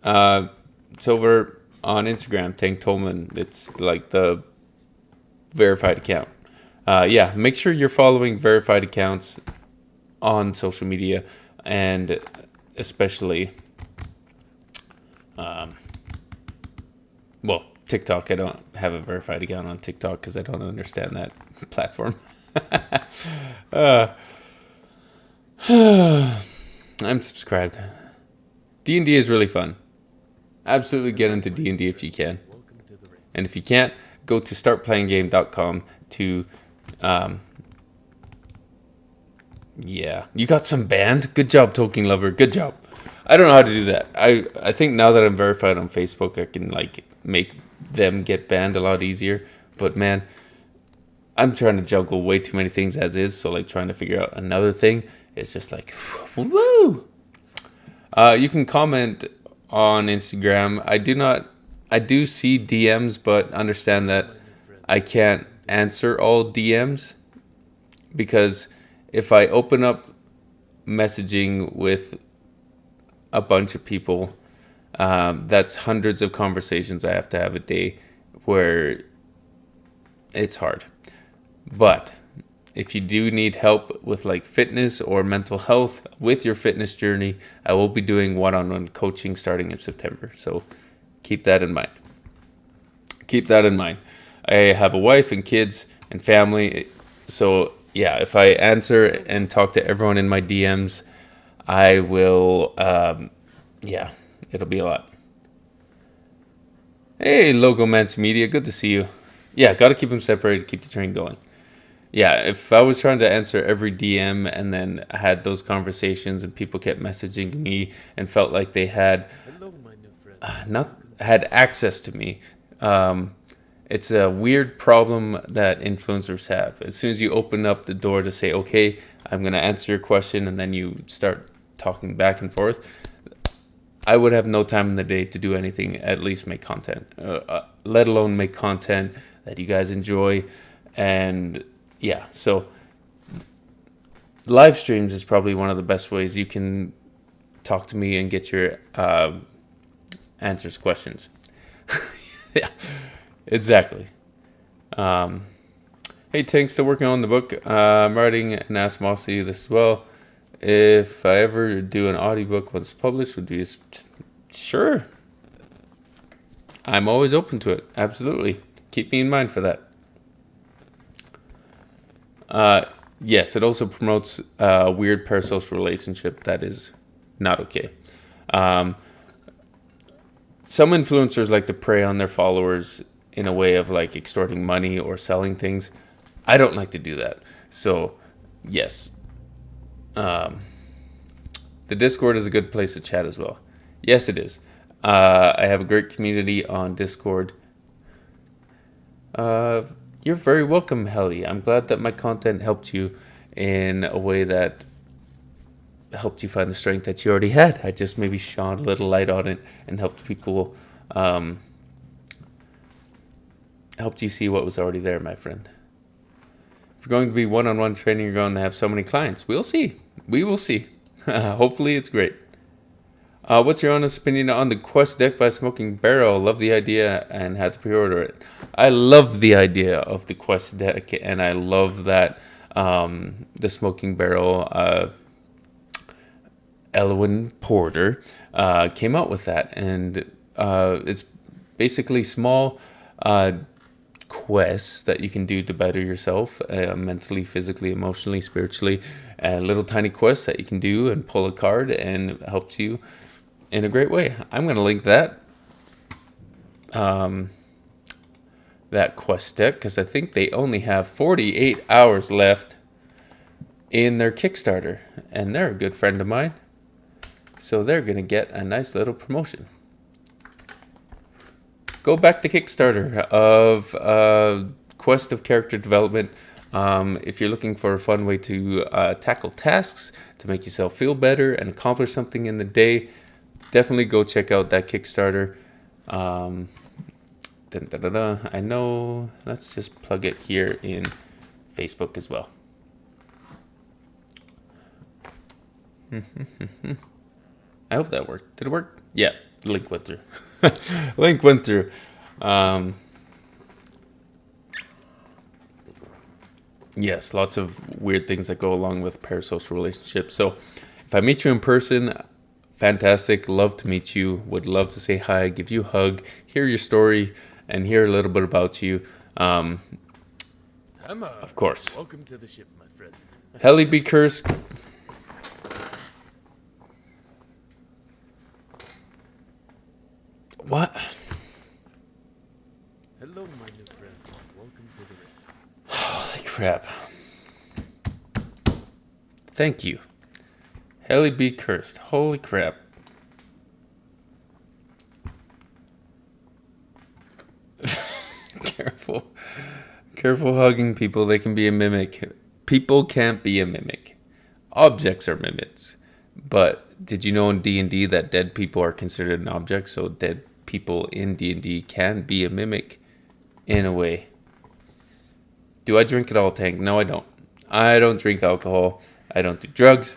It's over on Instagram, Tank Tolman. It's like the verified account. Yeah, make sure you're following verified accounts on social media, and especially TikTok. I don't have a verified account on TikTok because I don't understand that platform. uh, I'm subscribed. D&D is really fun. Absolutely get into D&D if you can. Welcome to the ring. And if you can't, go to startplayinggame.com to yeah. You got some banned? Good job, Tolkien Lover. Good job. I don't know how to do that. I think now that I'm verified on Facebook, I can like make them get banned a lot easier. But man, I'm trying to juggle way too many things as is, so like trying to figure out another thing is just like woo. You can comment on Instagram. I do see DMs, but understand that I can't answer all DMs because if I open up messaging with a bunch of people, that's hundreds of conversations I have to have a day where it's hard. But if you do need help with like fitness or mental health with your fitness journey, I will be doing one-on-one coaching starting in September. So keep that in mind. Keep that in mind. I have a wife and kids and family. So yeah, if I answer and talk to everyone in my DMs, I will, yeah, it'll be a lot. Hey, Logomancy Media, good to see you. Yeah, got to keep them separated, keep the train going. Yeah, if I was trying to answer every DM and then I had those conversations and people kept messaging me and felt like they had Hello, my new friend. not had access to me, it's a weird problem that influencers have. As soon as you open up the door to say, okay, I'm going to answer your question, and then you start talking back and forth, I would have no time in the day to do anything, at least make content, let alone make content that you guys enjoy. And yeah, so live streams is probably one of the best ways you can talk to me and get your answers questions. Yeah, exactly. Hey, Tank, still working on the book. I'm writing an Ask Mossy this as well. If I ever do an audiobook once published, would you sure? I'm always open to it. Absolutely. Keep me in mind for that. Yes, it also promotes a weird parasocial relationship that is not okay. Some influencers like to prey on their followers in a way of like extorting money or selling things. I don't like to do that. So, yes. The Discord is a good place to chat as well. Yes, it is. I have a great community on Discord. You're very welcome, Helly. I'm glad that my content helped you in a way that helped you find the strength that you already had. I just maybe shone a little light on it and helped people, helped you see what was already there, my friend. If you're going to be one-on-one training, you're going to have so many clients. We'll see. We will see. Hopefully it's great. What's your honest opinion on the Quest deck by Smoking Barrel? Love the idea and had to pre-order it. I love the idea of the Quest deck, and I love that the Smoking Barrel Elwyn Porter came out with that, and it's basically small quests that you can do to better yourself mentally, physically, emotionally, spiritually, little tiny quests that you can do and pull a card, and it helps you in a great way. I'm going to link that that quest deck because I think they only have 48 hours left in their Kickstarter, and they're a good friend of mine. So they're going to get a nice little promotion. Go back to Kickstarter of Quest of Character Development. If you're looking for a fun way to tackle tasks, to make yourself feel better and accomplish something in the day, definitely go check out that Kickstarter. I know, let's just plug it here in Facebook as well. I hope that worked. Did it work? Yeah, link went through. Link went through. Yes, lots of weird things that go along with parasocial relationships. So if I meet you in person, fantastic. Love to meet you. Would love to say hi, give you a hug, hear your story, and hear a little bit about you. Hammar! Of course. Welcome to the ship, my friend. Heli be cursed. What? Hello, my new friend. Welcome to the race. Holy crap. Thank you. Heli be cursed. Holy crap. Careful. Careful hugging people. They can be a mimic. People can't be a mimic. Objects are mimics. But did you know in D&D that dead people are considered an object? So dead people in D&D can be a mimic in a way. Do I drink at all, Tank? No, I don't. I don't drink alcohol. I don't do drugs.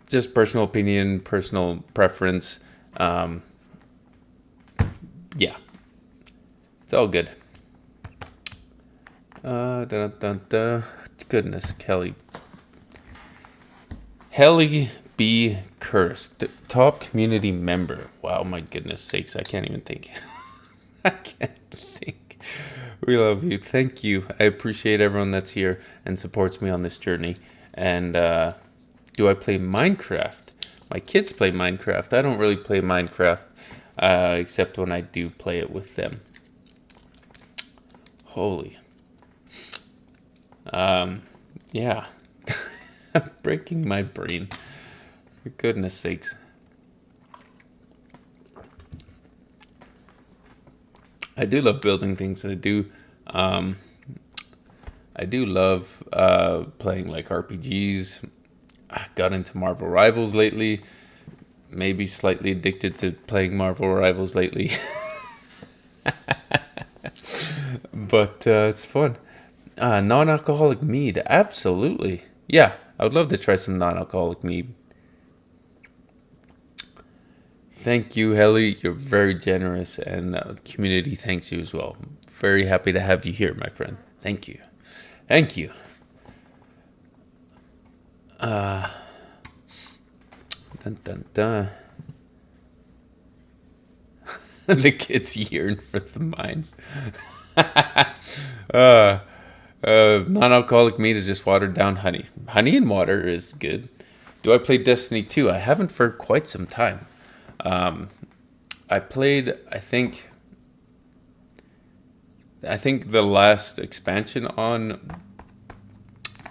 Just personal opinion, personal preference. Yeah. It's all good. Goodness, Kelly. Heli be cursed. Top community member. Wow, my goodness sakes. I can't even think. I can't think. We love you. Thank you. I appreciate everyone that's here and supports me on this journey. And do I play Minecraft? My kids play Minecraft. I don't really play Minecraft except when I do play it with them. Holy. Yeah. I'm breaking my brain. For goodness sakes. I do love building things. I do love playing like RPGs. I got into Marvel Rivals lately. Maybe slightly addicted to playing Marvel Rivals lately. But it's fun. Non-alcoholic mead. Absolutely. Yeah, I would love to try some non-alcoholic mead. Thank you, Heli. You're very generous, and the community thanks you as well. Very happy to have you here, my friend. Thank you. Thank you. Dun, dun, dun. The kids yearn for the mines. Non-alcoholic mead is just watered down honey. Honey and water is good. Do I play Destiny 2? I haven't for quite some time. I played, I think the last expansion on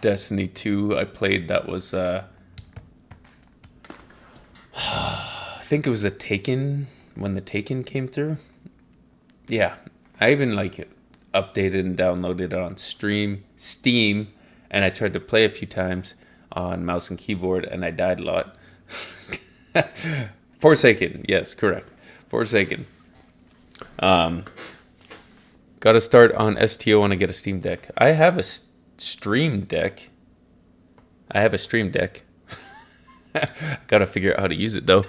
Destiny 2 I played, that was I think it was the Taken, when the Taken came through. Yeah, I even like updated and downloaded it on Steam, and I tried to play a few times on mouse and keyboard, and I died a lot. Forsaken, yes, correct. Forsaken. Got to start on STO when I get a Steam Deck. I have a Stream Deck. I have a Stream Deck. Got to figure out how to use it, though.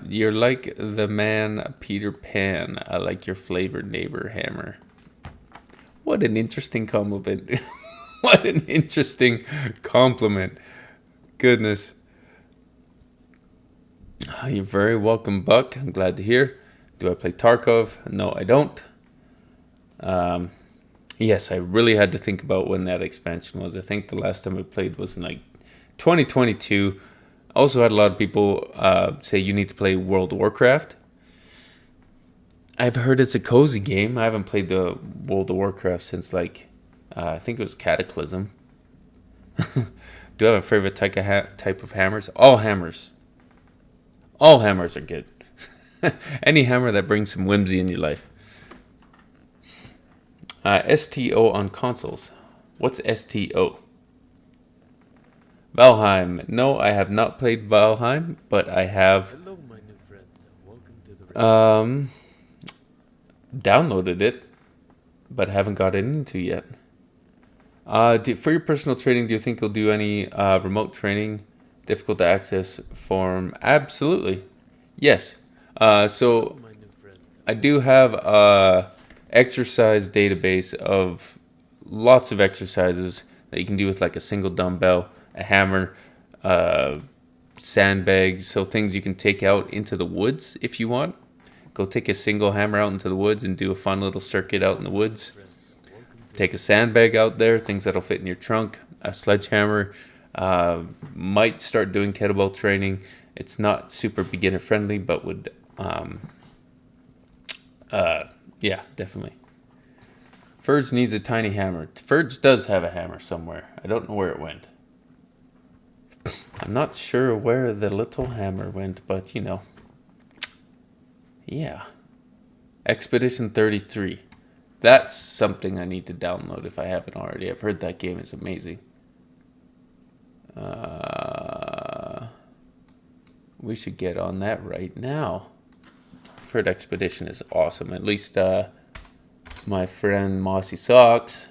You're like the man Peter Pan. I like your flavored neighbor, Hammar. What an interesting compliment. What an interesting compliment. Goodness. You're very welcome, Buck. I'm glad to hear. Do I play Tarkov? No, I don't. Yes, I really had to think about when that expansion was. I think the last time I played was in like 2022. I also had a lot of people say you need to play World of Warcraft. I've heard it's a cozy game. I haven't played the World of Warcraft since like, I think it was Cataclysm. Do I have a favorite type of hammers? All hammers. All hammers are good. Any hammer that brings some whimsy in your life. STO on consoles. What's STO? Valheim. No, I have not played Valheim, but I have Hello, my new friend. Welcome to the race. downloaded it, but haven't gotten into yet. For your personal training, do you think you'll do any remote training, difficult to access form? Absolutely. Yes. So My new friend. I do have a exercise database of lots of exercises that you can do with like a single dumbbell, a hammer, sandbags, so things you can take out into the woods if you want. Go take a single hammer out into the woods and do a fun little circuit out in the woods. Take a sandbag out there, things that'll fit in your trunk, a sledgehammer. Might start doing kettlebell training. It's not super beginner friendly, but would, yeah, definitely. Ferds needs a tiny hammer. Ferds does have a hammer somewhere. I don't know where it went. I'm not sure where the little hammer went, but you know. Yeah. Expedition 33. That's something I need to download if I haven't already. I've heard that game is amazing. We should get on that right now. I've heard Expedition is awesome. At least my friend Mossy Socks.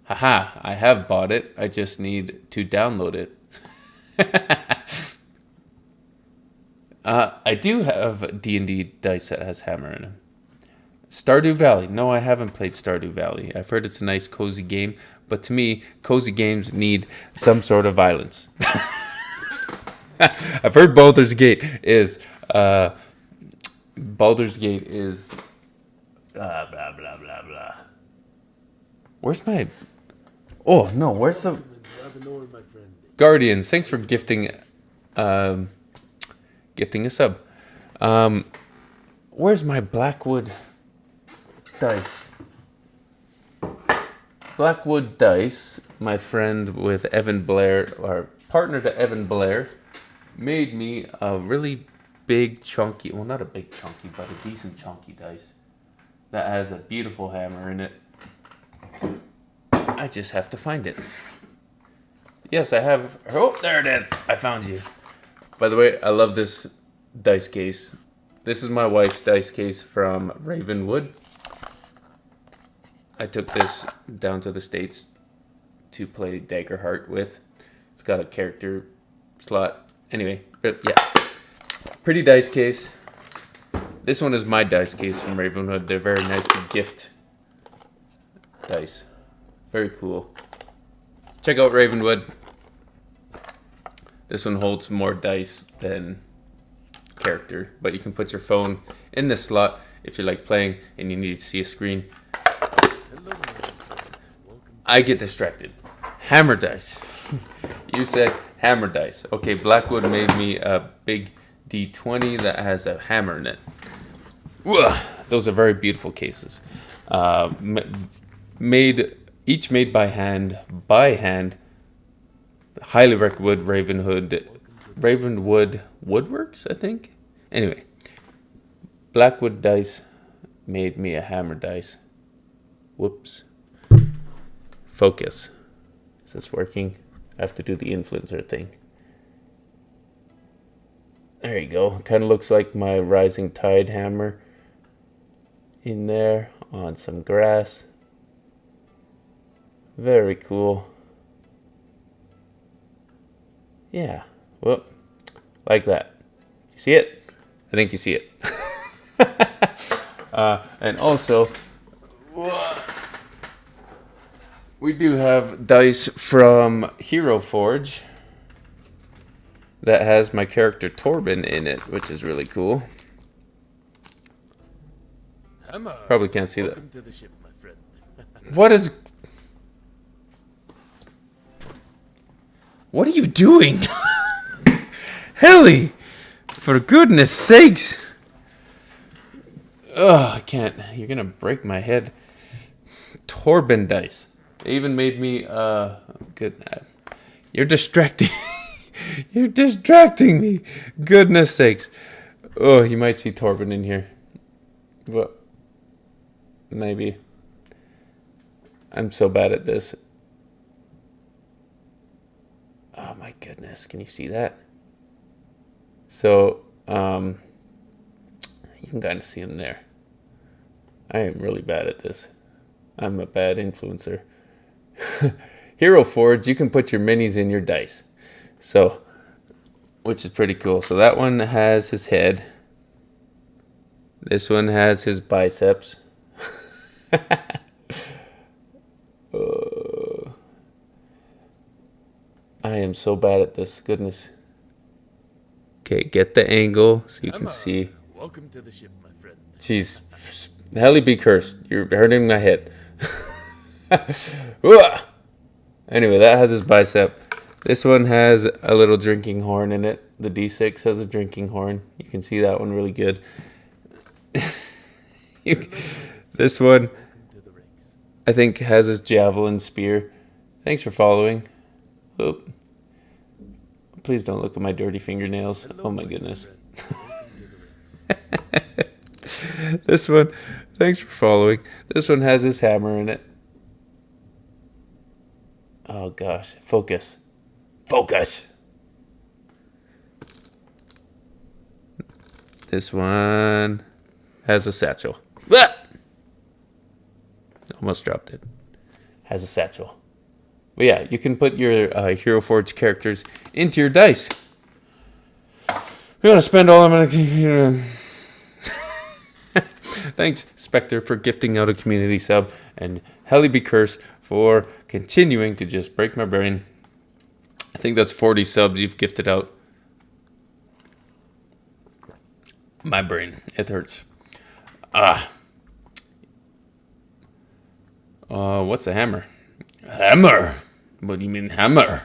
Haha, I have bought it. I just need to download it. I do have D&D dice that has hammer in them. Stardew Valley. No, I haven't played Stardew Valley. I've heard it's a nice, cozy game. But to me, cozy games need some sort of violence. I've heard Baldur's Gate is... blah, blah, blah, blah. Where's my... Oh, no, where's the... Guardians, thanks for gifting a sub. Where's my Blackwood dice? Blackwood dice, my friend with Evan Blair, or partner to Evan Blair, made me a really big chunky, well not a big chunky, but a decent chunky dice that has a beautiful hammer in it. I just have to find it. Yes, I have. Oh, there it is. I found you. By the way, I love this dice case. This is my wife's dice case from Ravenwood. I took this down to the States to play Daggerheart with. It's got a character slot. Anyway, but yeah. Pretty dice case. This one is my dice case from Ravenwood. They're very nice to gift dice. Very cool. Check out Ravenwood. This one holds more dice than character, but you can put your phone in this slot if you like playing and you need to see a screen. I get distracted. Hammer dice. You said hammer dice. Okay, Blackwood made me a big D20 that has a hammer in it. Those are very beautiful cases. Each made by hand. Highly recommend Ravenwood Woodworks, I think. Anyway, Blackwood dice made me a hammer dice. Whoops. Focus. Is this working? I have to do the influencer thing. There you go. Kind of looks like my Rising Tide hammer in there on some grass. Very cool. Yeah. Well, like that. You see it? I think you see it. And also, we do have dice from Hero Forge that has my character Torben in it, which is really cool. Hammar, probably can't see welcome that. to the ship, my friend. What are you doing? Helly! For goodness sakes! Ugh, I can't. You're gonna break my head. Torben dice. They even made me, good. You're distracting. You're distracting me. Goodness sakes. Oh, you might see Torben in here. But maybe. I'm so bad at this. Oh my goodness, can you see that? So, you can kind of see him there. I am really bad at this. I'm a bad influencer. Hero Forge, you can put your minis in your dice. So, which is pretty cool. So that one has his head. This one has his biceps. I am so bad at this. Goodness. Okay, get the angle so you can Hammar, see. welcome to the ship, my friend. Jeez. Helly be cursed. You're hurting my head. Ooh. Anyway, that has his bicep. This one has a little drinking horn in it. The D6 has a drinking horn. You can see that one really good. This one, Welcome to the ranks. I think, has his javelin spear. Thanks for following. Oop. Please don't look at my dirty fingernails. Oh my goodness. This one, thanks for following. This one has his hammer in it. Oh gosh, focus. Focus! This one has a satchel. Ah! Almost dropped it. Has a satchel. But yeah, you can put your Hero Forge characters into your dice. We're gonna spend all of them. Thanks, Spectre, for gifting out a community sub, and Helly be cursed for continuing to just break my brain. I think that's 40 subs you've gifted out. My brain, it hurts. What's a hammer? Hammer. What do you mean hammer?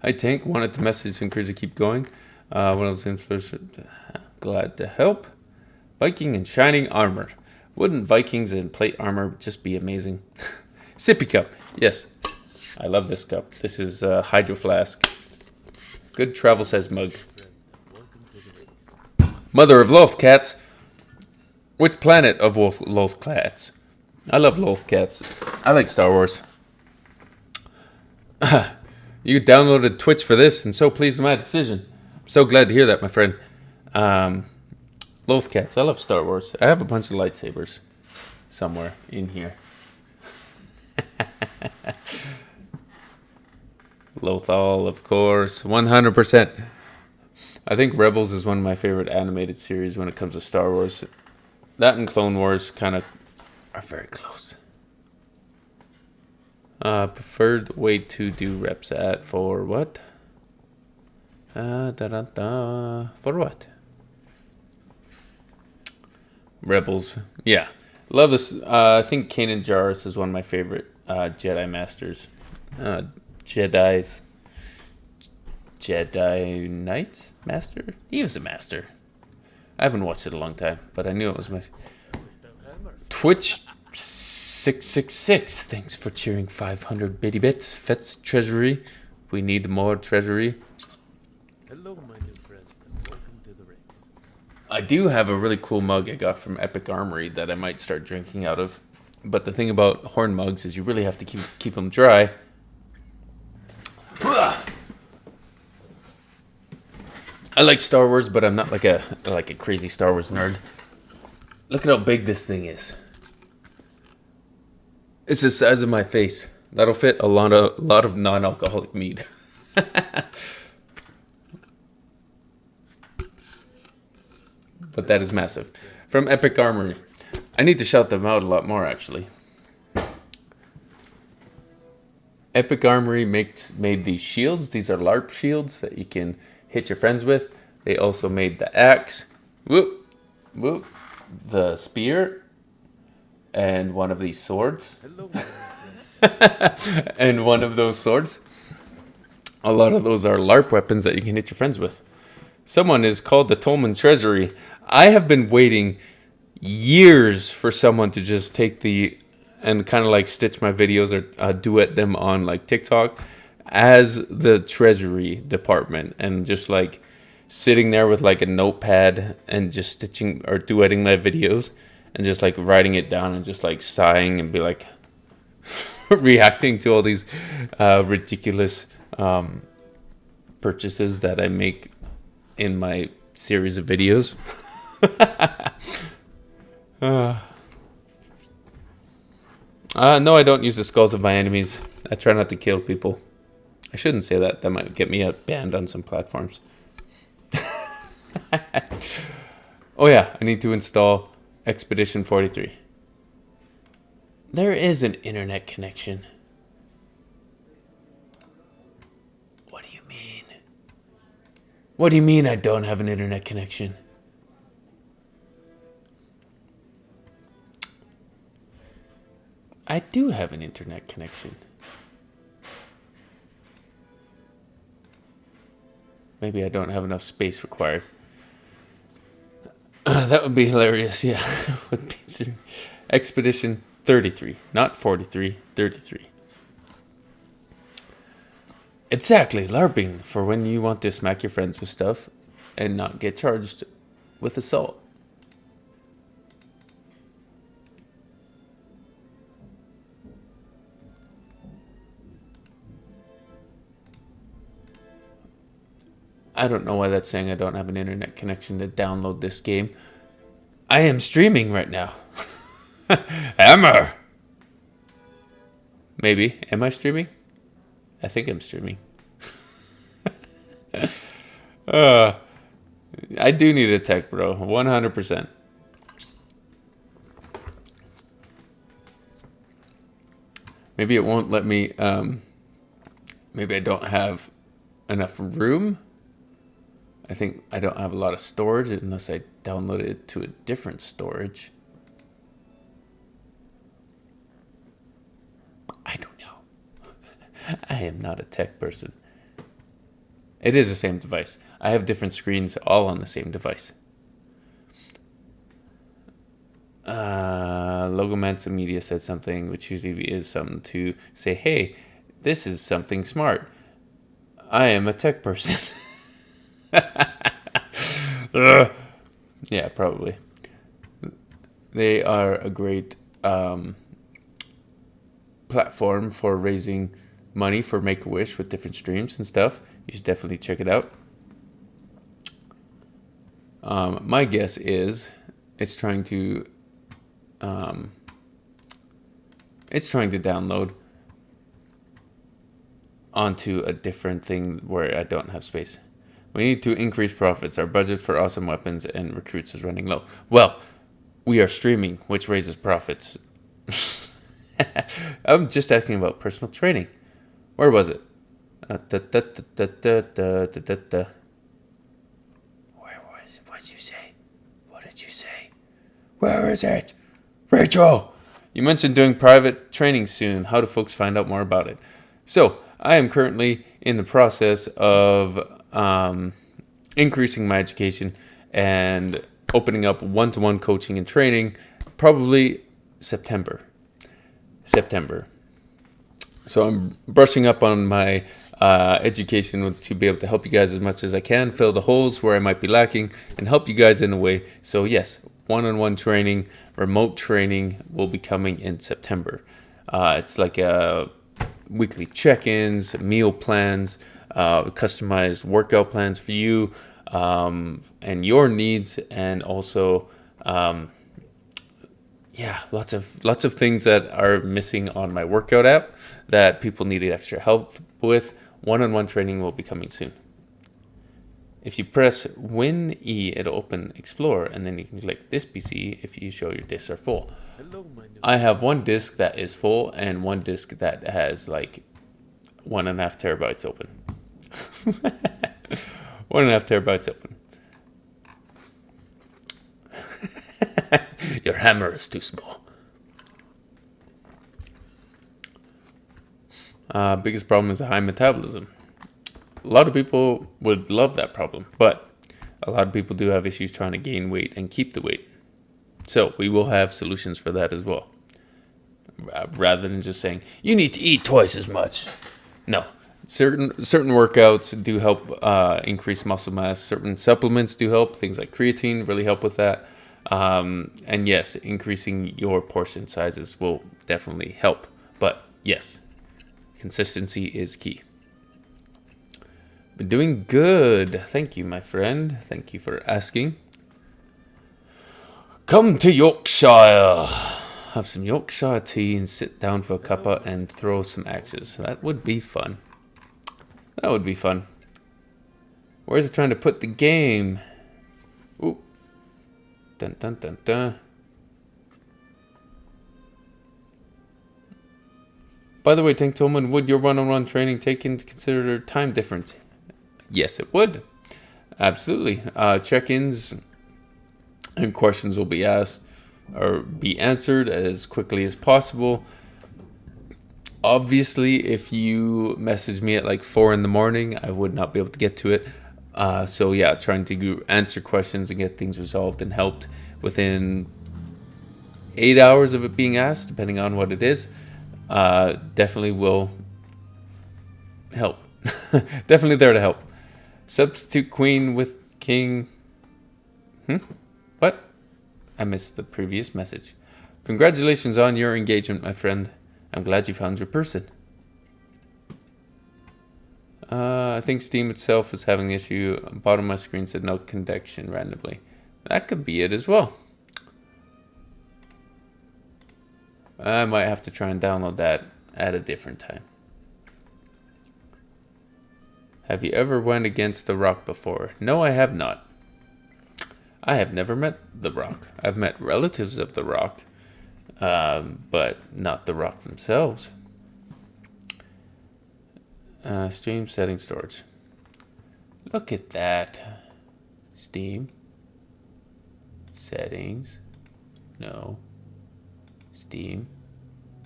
Hi Tank, wanted to message and encourage to keep going. One of those influencers, glad to help. Viking and shining armor. Wouldn't Vikings and plate armor just be amazing? Sippy cup. Yes, I love this cup. This is a Hydro Flask. Good travel size mug. Welcome to the ranks. Mother of Lothcats. Which planet of Lothcats? I love Lothcats. I like Star Wars. You downloaded Twitch for this and so pleased with my decision. I'm so glad to hear that, my friend. Lothcats. I love Star Wars. I have a bunch of lightsabers somewhere in here. Lothal, of course. 100%. I think Rebels is one of my favorite animated series when it comes to Star Wars. That and Clone Wars kind of are very close. Preferred way to do reps at for what? For what? Rebels. Yeah. Love this. I think Kanan Jarrus is one of my favorite Jedi Masters. Jedi Knight Master? He was a master. I haven't watched it a long time, but I knew it was my... Twitch 666. Thanks for cheering 500 bitty bits. Fet's treasury. We need more treasury. Hello, my new friend, and welcome to the ranks. I do have a really cool mug I got from Epic Armory that I might start drinking out of. But the thing about horn mugs is you really have to keep them dry. I like Star Wars, but I'm not like a crazy Star Wars nerd. Look at how big this thing is. It's the size of my face. That'll fit a lot of non-alcoholic mead. But that is massive. From Epic Armory. I need to shout them out a lot more, actually. Epic Armory made these shields. These are LARP shields that you can hit your friends with. They also made the axe. Whoop. Whoop. The spear. And one of these swords. Hello, my new friend. And one of those swords. A lot of those are LARP weapons that you can hit your friends with. Someone is called the Tolman Treasury. I have been waiting years for someone to just take and kind of like stitch my videos or duet them on like TikTok as the Treasury Department, and just like sitting there with like a notepad and just stitching or duetting my videos and just like writing it down and just like sighing and be like reacting to all these ridiculous purchases that I make in my series of videos. No, I don't use the skulls of my enemies. I try not to kill people. I shouldn't say that. That might get me banned on some platforms. Oh yeah, I need to install Expedition 43. There is an internet connection. What do you mean I don't have an internet connection? I do have an internet connection. Maybe I don't have enough space required. That would be hilarious, yeah. Would be Expedition 33, not 43, 33. Exactly, LARPing, for when you want to smack your friends with stuff and not get charged with assault. I don't know why that's saying I don't have an internet connection to download this game. I am streaming right now. Hammar! Maybe. Am I streaming? I think I'm streaming. I do need a tech, bro. 100%. Maybe it won't let me. Maybe I don't have enough room. I think I don't have a lot of storage unless I download it to a different storage. I don't know. I am not a tech person. It is the same device. I have different screens all on the same device. Logomancer Media said something, which usually is something to say, hey, this is something smart. I am a tech person. Yeah, probably. They are a great platform for raising money for Make-A-Wish with different streams and stuff. You should definitely check it out. My guess is it's trying to download onto a different thing where I don't have space. We need to increase profits. Our budget for awesome weapons and recruits is running low. Well, we are streaming, which raises profits. I'm just asking about personal training. Where was it? Where was it? What'd you say? What did you say? Where is it? Rachel! You mentioned doing private training soon. How do folks find out more about it? So, I am currently in the process of increasing my education and opening up one-to-one coaching and training, probably September. So I'm brushing up on my education to be able to help you guys as much as I can, fill the holes where I might be lacking, and help you guys in a way. So yes, one-on-one training, remote training will be coming in September. It's like weekly check-ins, meal plans, customized workout plans for you and your needs, and also lots of things that are missing on my workout app that people needed extra help with. One-on-one training will be coming soon. If you press Win E, it'll open Explore, and then you can click this PC if you show your discs are full. Hello, my new I have one disk that is full and one disk that has like 1.5 terabytes open. 1.5 terabytes open. Your hammer is too small. Biggest problem is high metabolism. A lot of people would love that problem, but a lot of people do have issues trying to gain weight and keep the weight. So we will have solutions for that as well. Rather than just saying, you need to eat twice as much. No. Certain workouts do help increase muscle mass. Certain supplements do help. Things like creatine really help with that. And yes, increasing your portion sizes will definitely help. But yes, consistency is key. Been doing good. Thank you, my friend. Thank you for asking. Come to Yorkshire. Have some Yorkshire tea and sit down for a cuppa and throw some axes. That would be fun. That would be fun. Where's it trying to put the game? Ooh. Dun dun dun dun. By the way, Tank Tillman, would your one-on-one training take into consider time difference? Yes, it would. Absolutely. Check-ins and questions will be asked or be answered as quickly as possible. Obviously, if you message me at like 4 in the morning, I would not be able to get to it. So yeah, trying to answer questions and get things resolved and helped within 8 hours of it being asked, depending on what it is, definitely will help. Definitely there to help. Substitute queen with king. What? I missed the previous message. Congratulations on your engagement, my friend. I'm glad you found your person. I think Steam itself is having an issue. Bottom of my screen said no connection randomly. That could be it as well. I might have to try and download that at a different time. Have you ever went against The Rock before? No, I have not. I have never met The Rock. I've met relatives of The Rock, but not The Rock themselves. Stream settings storage. Look at that. Steam. Settings. No. Steam.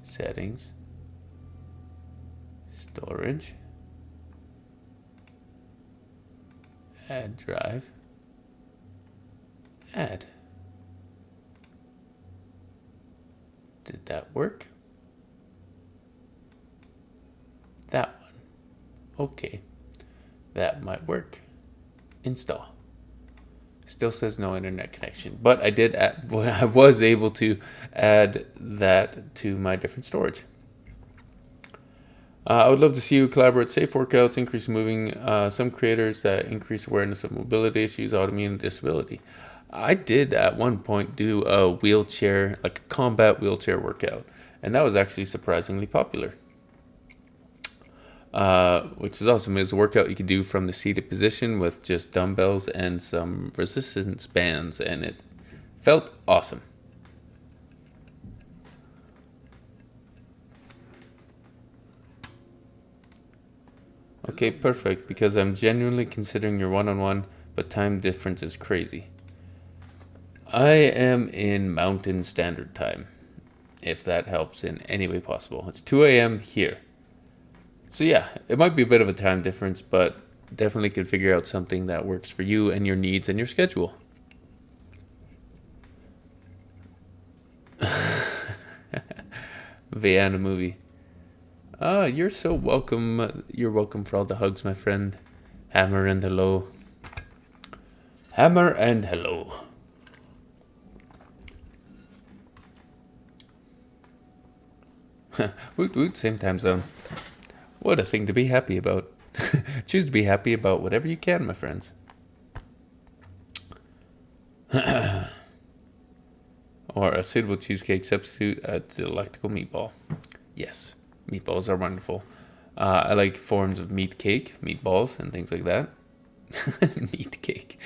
Settings. Storage. Add drive. Add. Did that work? That one. Okay. That might work. Install. Still says no internet connection, but I was able to add that to my different storage. I would love to see you collaborate safe workouts, increase moving, some creators that increase awareness of mobility issues, autoimmune, and disability. I did at one point do a wheelchair, like a combat wheelchair workout, and that was actually surprisingly popular. Which is awesome. It was a workout you could do from the seated position with just dumbbells and some resistance bands, and it felt awesome. Okay, perfect, because I'm genuinely considering your one-on-one, but time difference is crazy. I am in Mountain Standard Time, if that helps in any way possible. It's 2 a.m. here. So yeah, it might be a bit of a time difference, but definitely could figure out something that works for you and your needs and your schedule. Vienna movie. You're so welcome. You're welcome for all the hugs, my friend. Hammar and hello. Hammar and hello. Woot woot, same time zone. What a thing to be happy about. Choose to be happy about whatever you can, my friends. Or a suitable cheesecake substitute, a delectable meatball. Yes, meatballs are wonderful. I like forms of meat cake, meatballs, and things like that. Meat cake.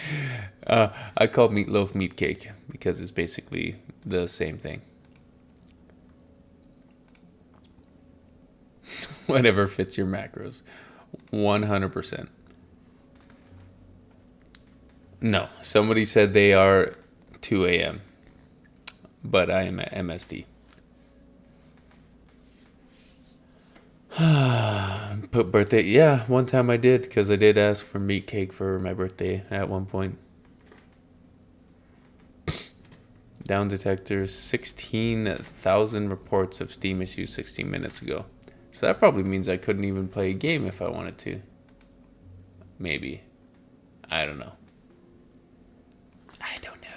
I call meatloaf meat cake because it's basically the same thing. Whatever fits your macros. 100%. No, somebody said they are 2 a.m. But I am at MSD. Put birthday. Yeah, one time I did, because I did ask for meat cake for my birthday at one point. Down detectors, 16,000 reports of Steam issues 16 minutes ago. So that probably means I couldn't even play a game if I wanted to. Maybe. I don't know. I don't know.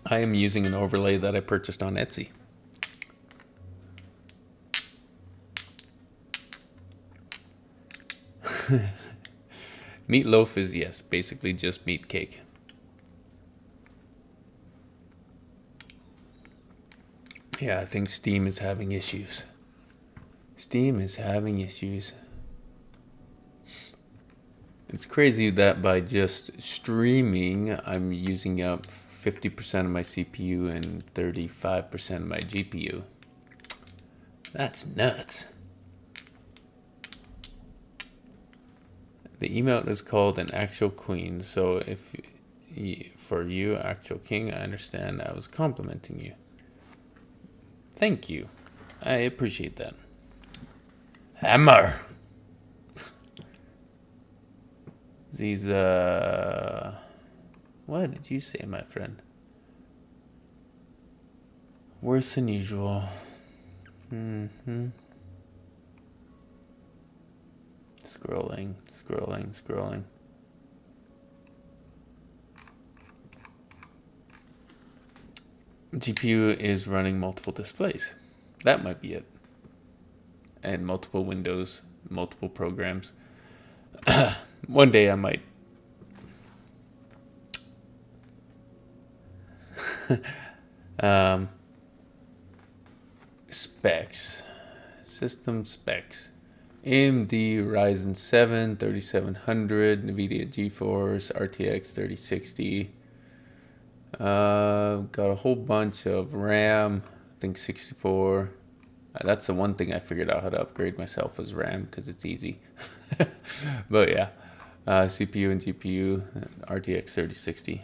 I am using an overlay that I purchased on Etsy. Meatloaf is, yes, basically just meat cake. Yeah, I think Steam is having issues. Steam is having issues. It's crazy that by just streaming, I'm using up 50% of my CPU and 35% of my GPU. That's nuts. The emote is called an actual queen. So if for you, actual king, I understand I was complimenting you. Thank you. I appreciate that. Hammar. These, what did you say, my friend? Worse than usual. Scrolling. GPU is running multiple displays. That might be it. And multiple windows, multiple programs. One day I might. Specs. System specs. AMD Ryzen 7 3700, NVIDIA GeForce RTX 3060. Got a whole bunch of RAM, I think 64. That's the one thing I figured out how to upgrade myself was RAM because it's easy. But yeah, CPU and GPU, RTX 3060.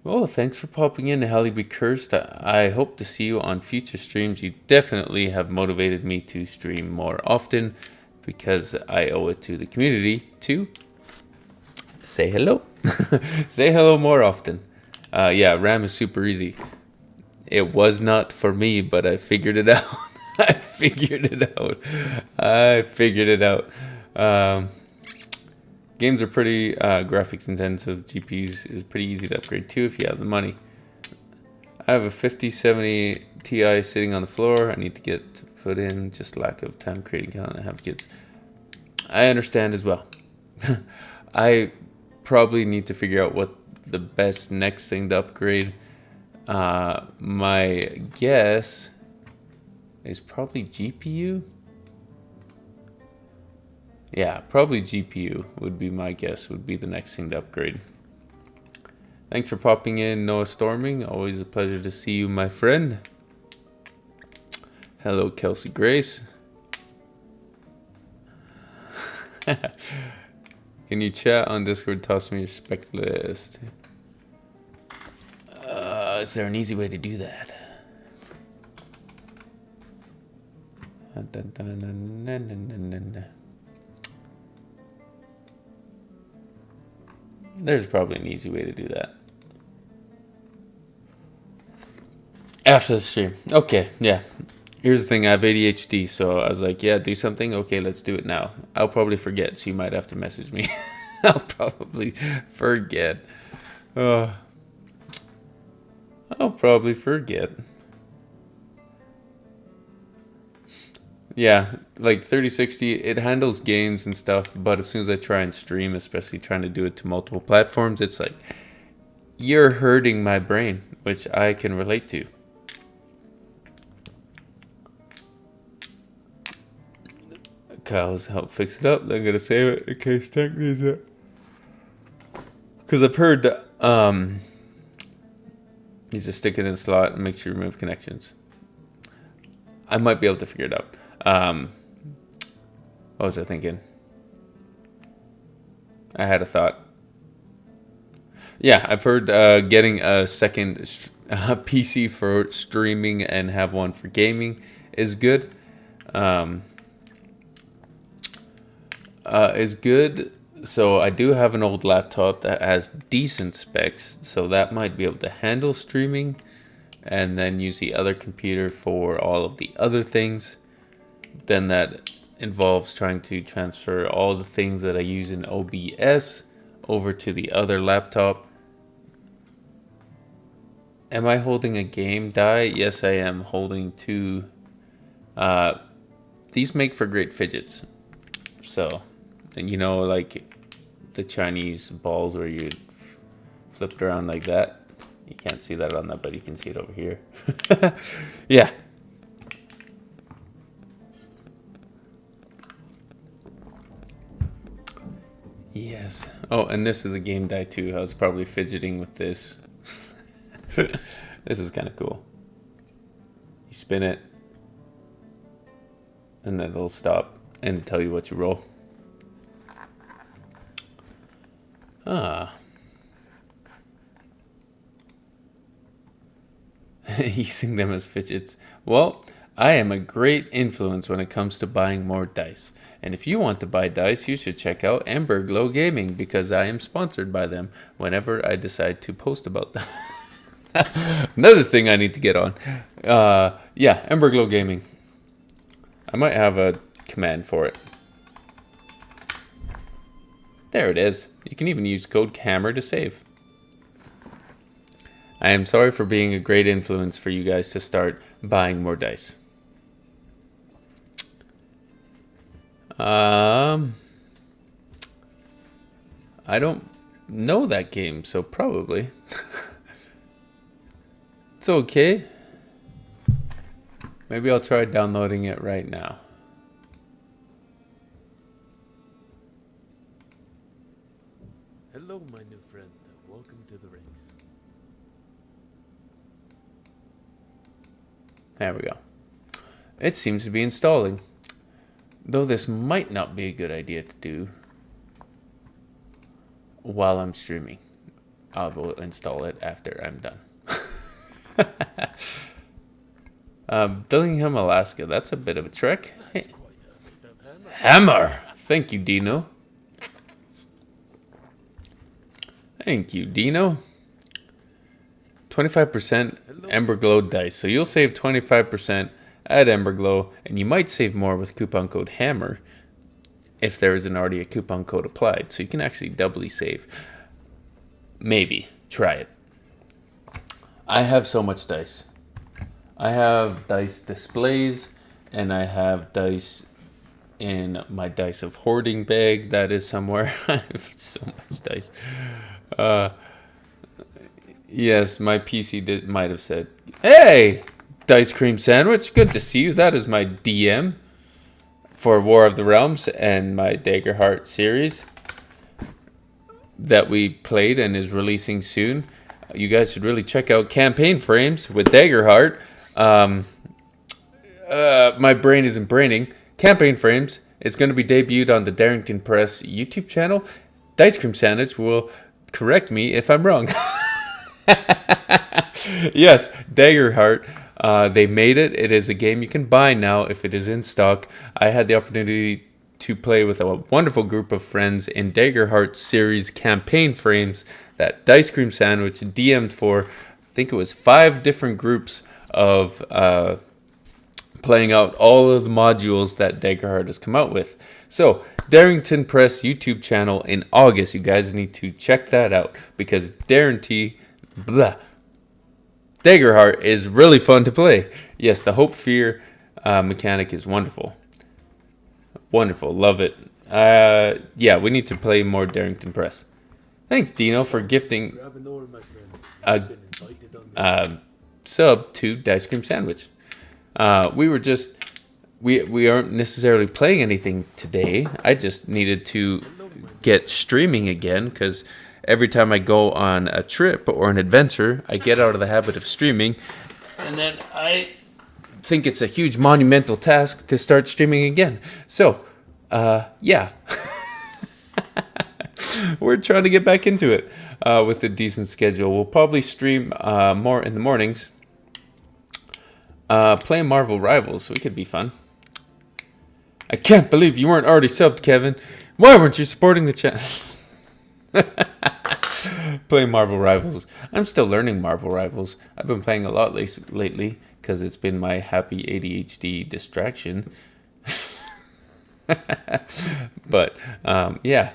Oh, thanks for popping in, Hally Be Cursed. I hope to see you on future streams. You definitely have motivated me to stream more often because I owe it to the community to say hello. Say hello more often. Yeah, RAM is super easy. It was not for me, but I figured it out. I figured it out. Games are pretty graphics intensive. GPUs is pretty easy to upgrade too if you have the money. I have a 5070 Ti sitting on the floor. I need to get to put in, just lack of time creating content. I have kids. I understand as well. I probably need to figure out what the best next thing to upgrade. My guess is probably GPU. Yeah, probably GPU would be my guess, would be the next thing to upgrade. Thanks for popping in, Noah Storming. Always a pleasure to see you, my friend. Hello, Kelsey Grace. Can you chat on Discord? Toss me your spec list. Is there an easy way to do that? There's probably an easy way to do that. After the stream. Okay, yeah. Here's the thing, I have ADHD, so I was like, yeah, do something. Okay, let's do it now. I'll probably forget, so you might have to message me. I'll probably forget. I'll probably forget. Yeah, like 3060, it handles games and stuff, but as soon as I try and stream, especially trying to do it to multiple platforms, it's like, you're hurting my brain, which I can relate to. Kyle's helped fix it up. I'm gonna save it in case tech needs it. Because I've heard you just stick it in the slot and make sure you remove connections. I might be able to figure it out. What was I thinking? I had a thought. Yeah, I've heard getting a second PC for streaming and have one for gaming is good. Is good. So I do have an old laptop that has decent specs, so that might be able to handle streaming, and then use the other computer for all of the other things. Then that involves trying to transfer all the things that I use in OBS over to the other laptop. Am I holding a game die? Yes, I am holding two. These make for great fidgets. So, and you know, like the Chinese balls where you flip it around like that. You can't see that on that, but you can see it over here. Yeah. Yes. Oh, and this is a game die too. I was probably fidgeting with this. This is kind of cool. You spin it. and then it'll stop and tell you what you roll. Using them as fidgets. Well, I am a great influence when it comes to buying more dice. And if you want to buy dice, you should check out Glow Gaming because I am sponsored by them whenever I decide to post about them. Another thing I need to get on. Yeah, Glow Gaming. I might have a command for it. There it is. You can even use code Hammar to save. I am sorry for being a great influence for you guys to start buying more dice. I don't know that game, so probably. It's okay. Maybe I'll try downloading it right now. Hello, my new friend. Welcome to the rings. There we go. It seems to be installing. Though this might not be a good idea to do while I'm streaming. I will install it after I'm done. Dillingham, Alaska. That's a bit of a trek. Hey. Quite a bit of Hammar! Thank you, Dino. Thank you, Dino. 25% Emberglow dice. So you'll save 25% at Emberglow, and you might save more with coupon code Hammar if there isn't already a coupon code applied. So you can actually doubly save. Maybe. Try it. I have so much dice. I have dice displays, and I have dice in my dice of hoarding bag that is somewhere. I have so much dice. Yes, my PC might have said, "Hey, Dice Cream Sandwich, good to see you. That is my DM for War of the Realms and my Daggerheart series that we played and is releasing soon. You guys should really check out Campaign Frames with Daggerheart. My brain isn't braining. Campaign Frames is going to be debuted on the Darrington Press YouTube channel. Dice Cream Sandwich will correct me if I'm wrong." Yes, Daggerheart. They made it. It is a game you can buy now if it is in stock. I had the opportunity to play with a wonderful group of friends in Daggerheart series Campaign Frames that Dice Cream Sandwich DM'd for. I think it was 5 different groups of playing out all of the modules that Daggerheart has come out with. So, Darrington Press YouTube channel in August. You guys need to check that out because Daggerheart is really fun to play. Yes, the Hope Fear mechanic is wonderful. Wonderful. Love it. Yeah, we need to play more Darrington Press. Thanks, Dino, for gifting Grab an oar, my friend. a You've been invited on the sub to Dice Cream Sandwich. We aren't necessarily playing anything today. I just needed to get streaming again because every time I go on a trip or an adventure, I get out of the habit of streaming, and then I think it's a huge monumental task to start streaming again. So, yeah. We're trying to get back into it with a decent schedule. We'll probably stream more in the mornings. Playing Marvel Rivals, so it could be fun. I can't believe you weren't already subbed, Kevin. Why weren't you supporting the channel? Playing Marvel Rivals. I'm still learning Marvel Rivals. I've been playing a lot lately because it's been my happy ADHD distraction. But, yeah.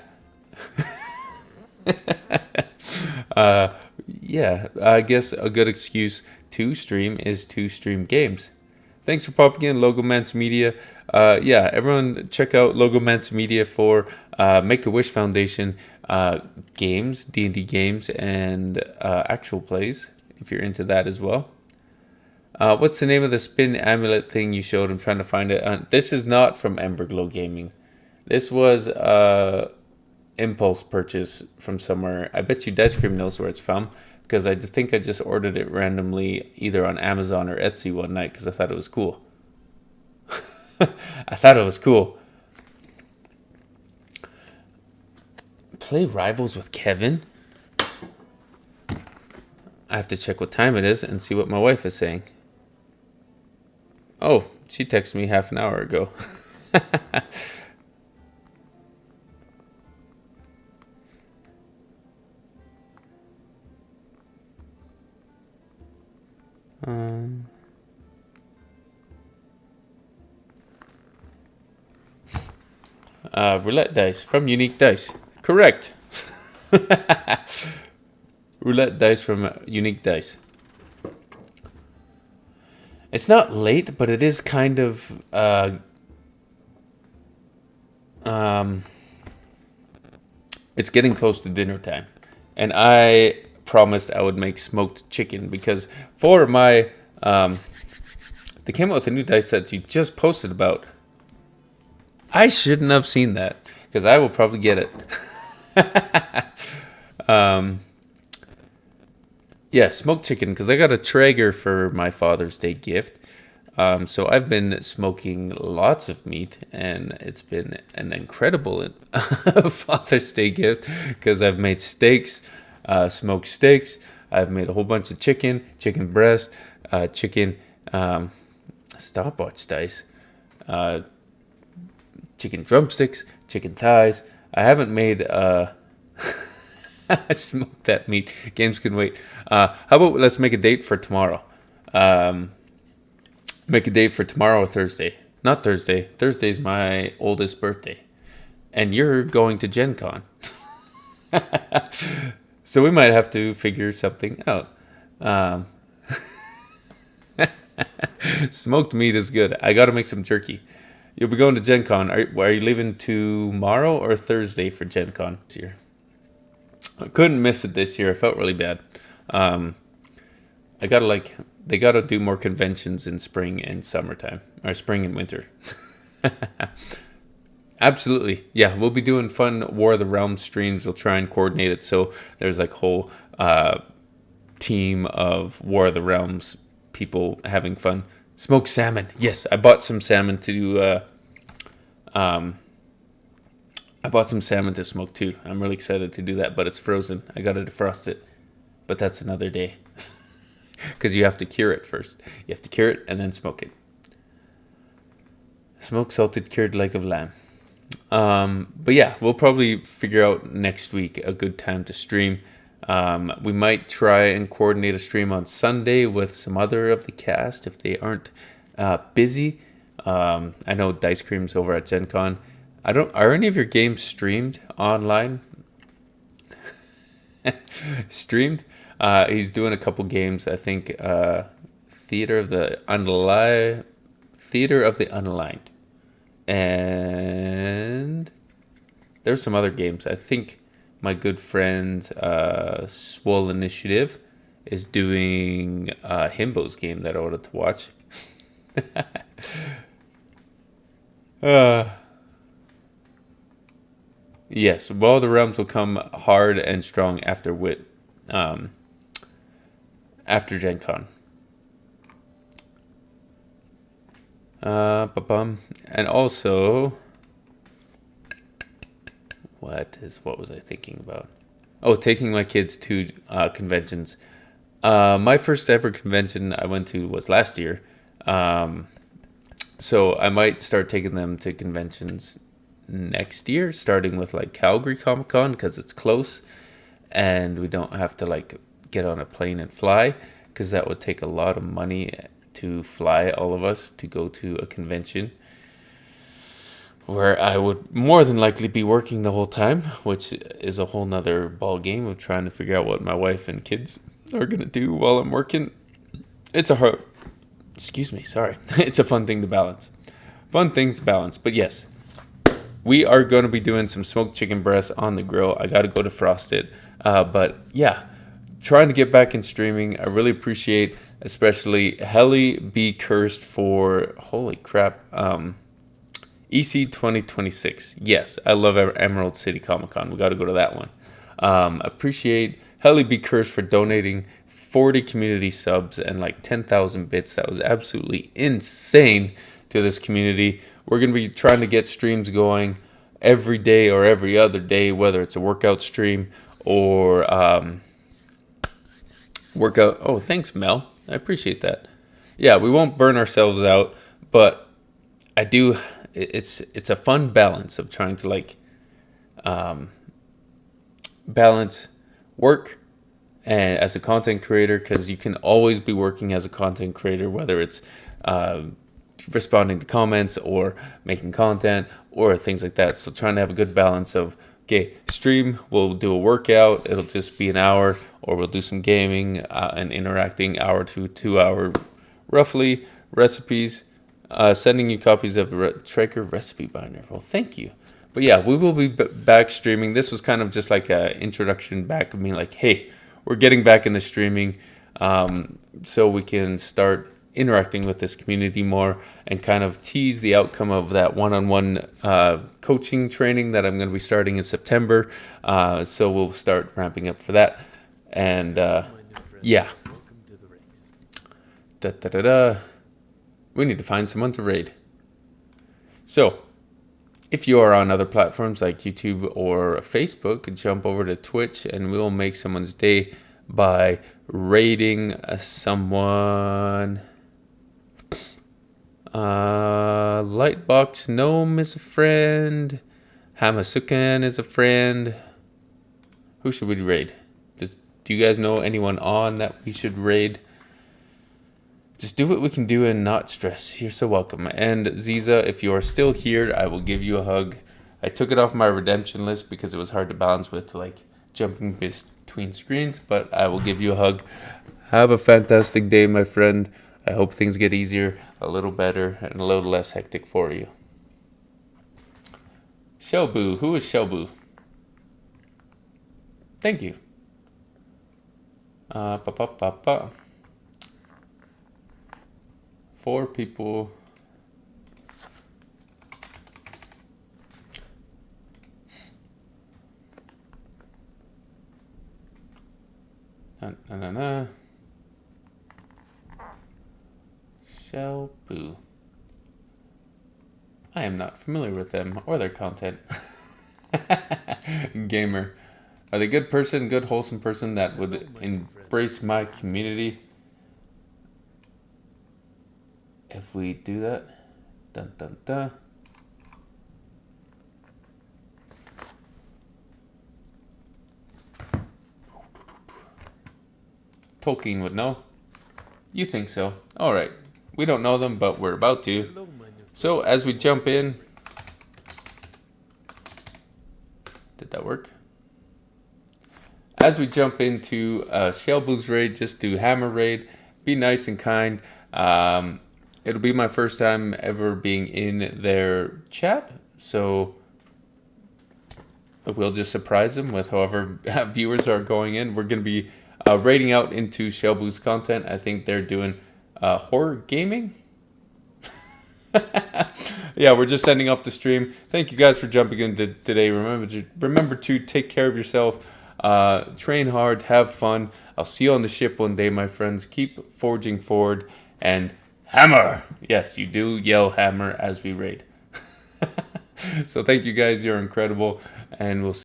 Yeah, I guess a good excuse to stream is to stream games. Thanks for popping in, Logomance Media. Yeah, everyone check out Logomance Media for Make-A-Wish Foundation games, D&D games, and actual plays, if you're into that as well. What's the name of the spin amulet thing you showed? I'm trying to find it. This is not from Emberglow Gaming. This was impulse purchase from somewhere. I bet you Dice Cream knows where it's from because I think I just ordered it randomly either on Amazon or Etsy one night because I thought it was cool. I thought it was cool. Play Rivals with Kevin? I have to check what time it is and see what my wife is saying. Oh, she texted me half an hour ago. um, roulette dice from Unique Dice. Correct. Roulette dice from Unique Dice. It's not late, but it is kind of it's getting close to dinner time, and I promised I would make smoked chicken because for my they came out with a new dice that you just posted about. I shouldn't have seen that because I will probably get it. Yeah, smoked chicken because I got a Traeger for my Father's Day gift. So I've been smoking lots of meat, and it's been an incredible Father's Day gift because I've made steaks, smoked steaks. I've made a whole bunch of chicken breast, chicken stopwatch dice, chicken drumsticks, chicken thighs. I haven't made I smoked that meat. Games can wait. How about let's make a date for tomorrow? Make a date for tomorrow or Thursday. Not Thursday. Thursday's my oldest birthday. And you're going to Gen Con. So we might have to figure something out. Smoked meat is good. I got to make some turkey. You'll be going to Gen Con. Are you leaving tomorrow or Thursday for Gen Con this year? I couldn't miss it this year. I felt really bad. They gotta do more conventions in spring and summertime, or spring and winter. Absolutely. Yeah, we'll be doing fun War of the Realms streams. We'll try and coordinate it so there's like a whole team of War of the Realms people having fun. Smoked salmon. Yes, I bought some salmon to do I bought some salmon to smoke too. I'm really excited to do that, but it's frozen. I gotta defrost it. But that's another day. Because you have to cure it first. You have to cure it and then smoke it. Smoked salted cured leg of lamb. But yeah, we'll probably figure out next week a good time to stream. We might try and coordinate a stream on Sunday with some other of the cast if they aren't busy. I know Dice Cream's over at Gen Con. Are any of your games streamed online? Streamed? He's doing a couple games. I think Theater of the Unaligned, and there's some other games. I think my good friend Swole Initiative is doing Himbo's game that I wanted to watch. Yes, well, the realms will come hard and strong after after Gen Con. And also, what was I thinking about? Oh, taking my kids to conventions. My first ever convention I went to was last year. So I might start taking them to conventions next year, starting with like Calgary Comic Con because it's close and we don't have to like get on a plane and fly because that would take a lot of money to fly all of us to go to a convention where I would more than likely be working the whole time, which is a whole nother ball game of trying to figure out what my wife and kids are gonna do while I'm working. It's a hard it's a fun thing to balance. But yes, we are going to be doing some smoked chicken breast on the grill. I got to go defrost it. But yeah, trying to get back in streaming. I really appreciate, especially Helly Be Cursed for, holy crap, EC 2026. Yes, I love Emerald City Comic Con. We got to go to that one. Appreciate Helly Be Cursed for donating 40 community subs and like 10,000 bits. That was absolutely insane. to this community. We're going to be trying to get streams going every day or every other day, whether it's a workout stream or workout. Oh, thanks, Mel. I appreciate that. Yeah, we won't burn ourselves out, but I do. It's a fun balance of trying to like balance work and as a content creator, because you can always be working as a content creator, whether it's responding to comments or making content or things like that. So trying to have a good balance of, okay, stream, we'll do a workout, it'll just be an hour, or we'll do some gaming and interacting, hour to 2 hour roughly, recipes, sending you copies of Traeger recipe binder. Well, thank you. But yeah, we will be back streaming. This was kind of just like an introduction back of me, like, hey, we're getting back into streaming, so we can start interacting with this community more and kind of tease the outcome of that one-on-one coaching training that I'm going to be starting in September. So we'll start ramping up for that. And yeah. Welcome to the ranks. Da, da, da, da. We need to find someone to raid. So if you are on other platforms like YouTube or Facebook, jump over to Twitch and we'll make someone's day by raiding someone. Lightbox Gnome is a friend. Hamasukan is a friend. Who should we raid? Do you guys know anyone on that we should raid? Just do what we can do and not stress. You're so welcome. And Ziza, if you are still here, I will give you a hug. I took it off my redemption list because it was hard to balance with like jumping between screens, but I will give you a hug. Have a fantastic day, my friend. I hope things get easier, a little better, and a little less hectic for you. Shelboo. Who is Shelboo? Thank you. Pa pa pa pa. 4 people. Na na na na. Shelboo. I am not familiar with them or their content. Gamer. Are they a good person, good wholesome person that would embrace my community? If we do that, dun dun dun. Tolkien would know. You think so? All right. We don't know them, but we're about to. Hello, my new friend. So as we jump in, did that work? As we jump into Shelboo's raid, just do Hammar raid. Be nice and kind. It'll be my first time ever being in their chat, so we'll just surprise them with however viewers are going in. We're going to be raiding out into Shelboo's content. I think they're doing horror gaming. Yeah, we're just sending off the stream. Thank you guys for jumping in today. Remember to take care of yourself. Train hard, have fun. I'll see you on the ship one day, my friends. Keep forging forward and Hammar! Yes, you do yell Hammar as we raid. So thank you guys. You're incredible. And we'll see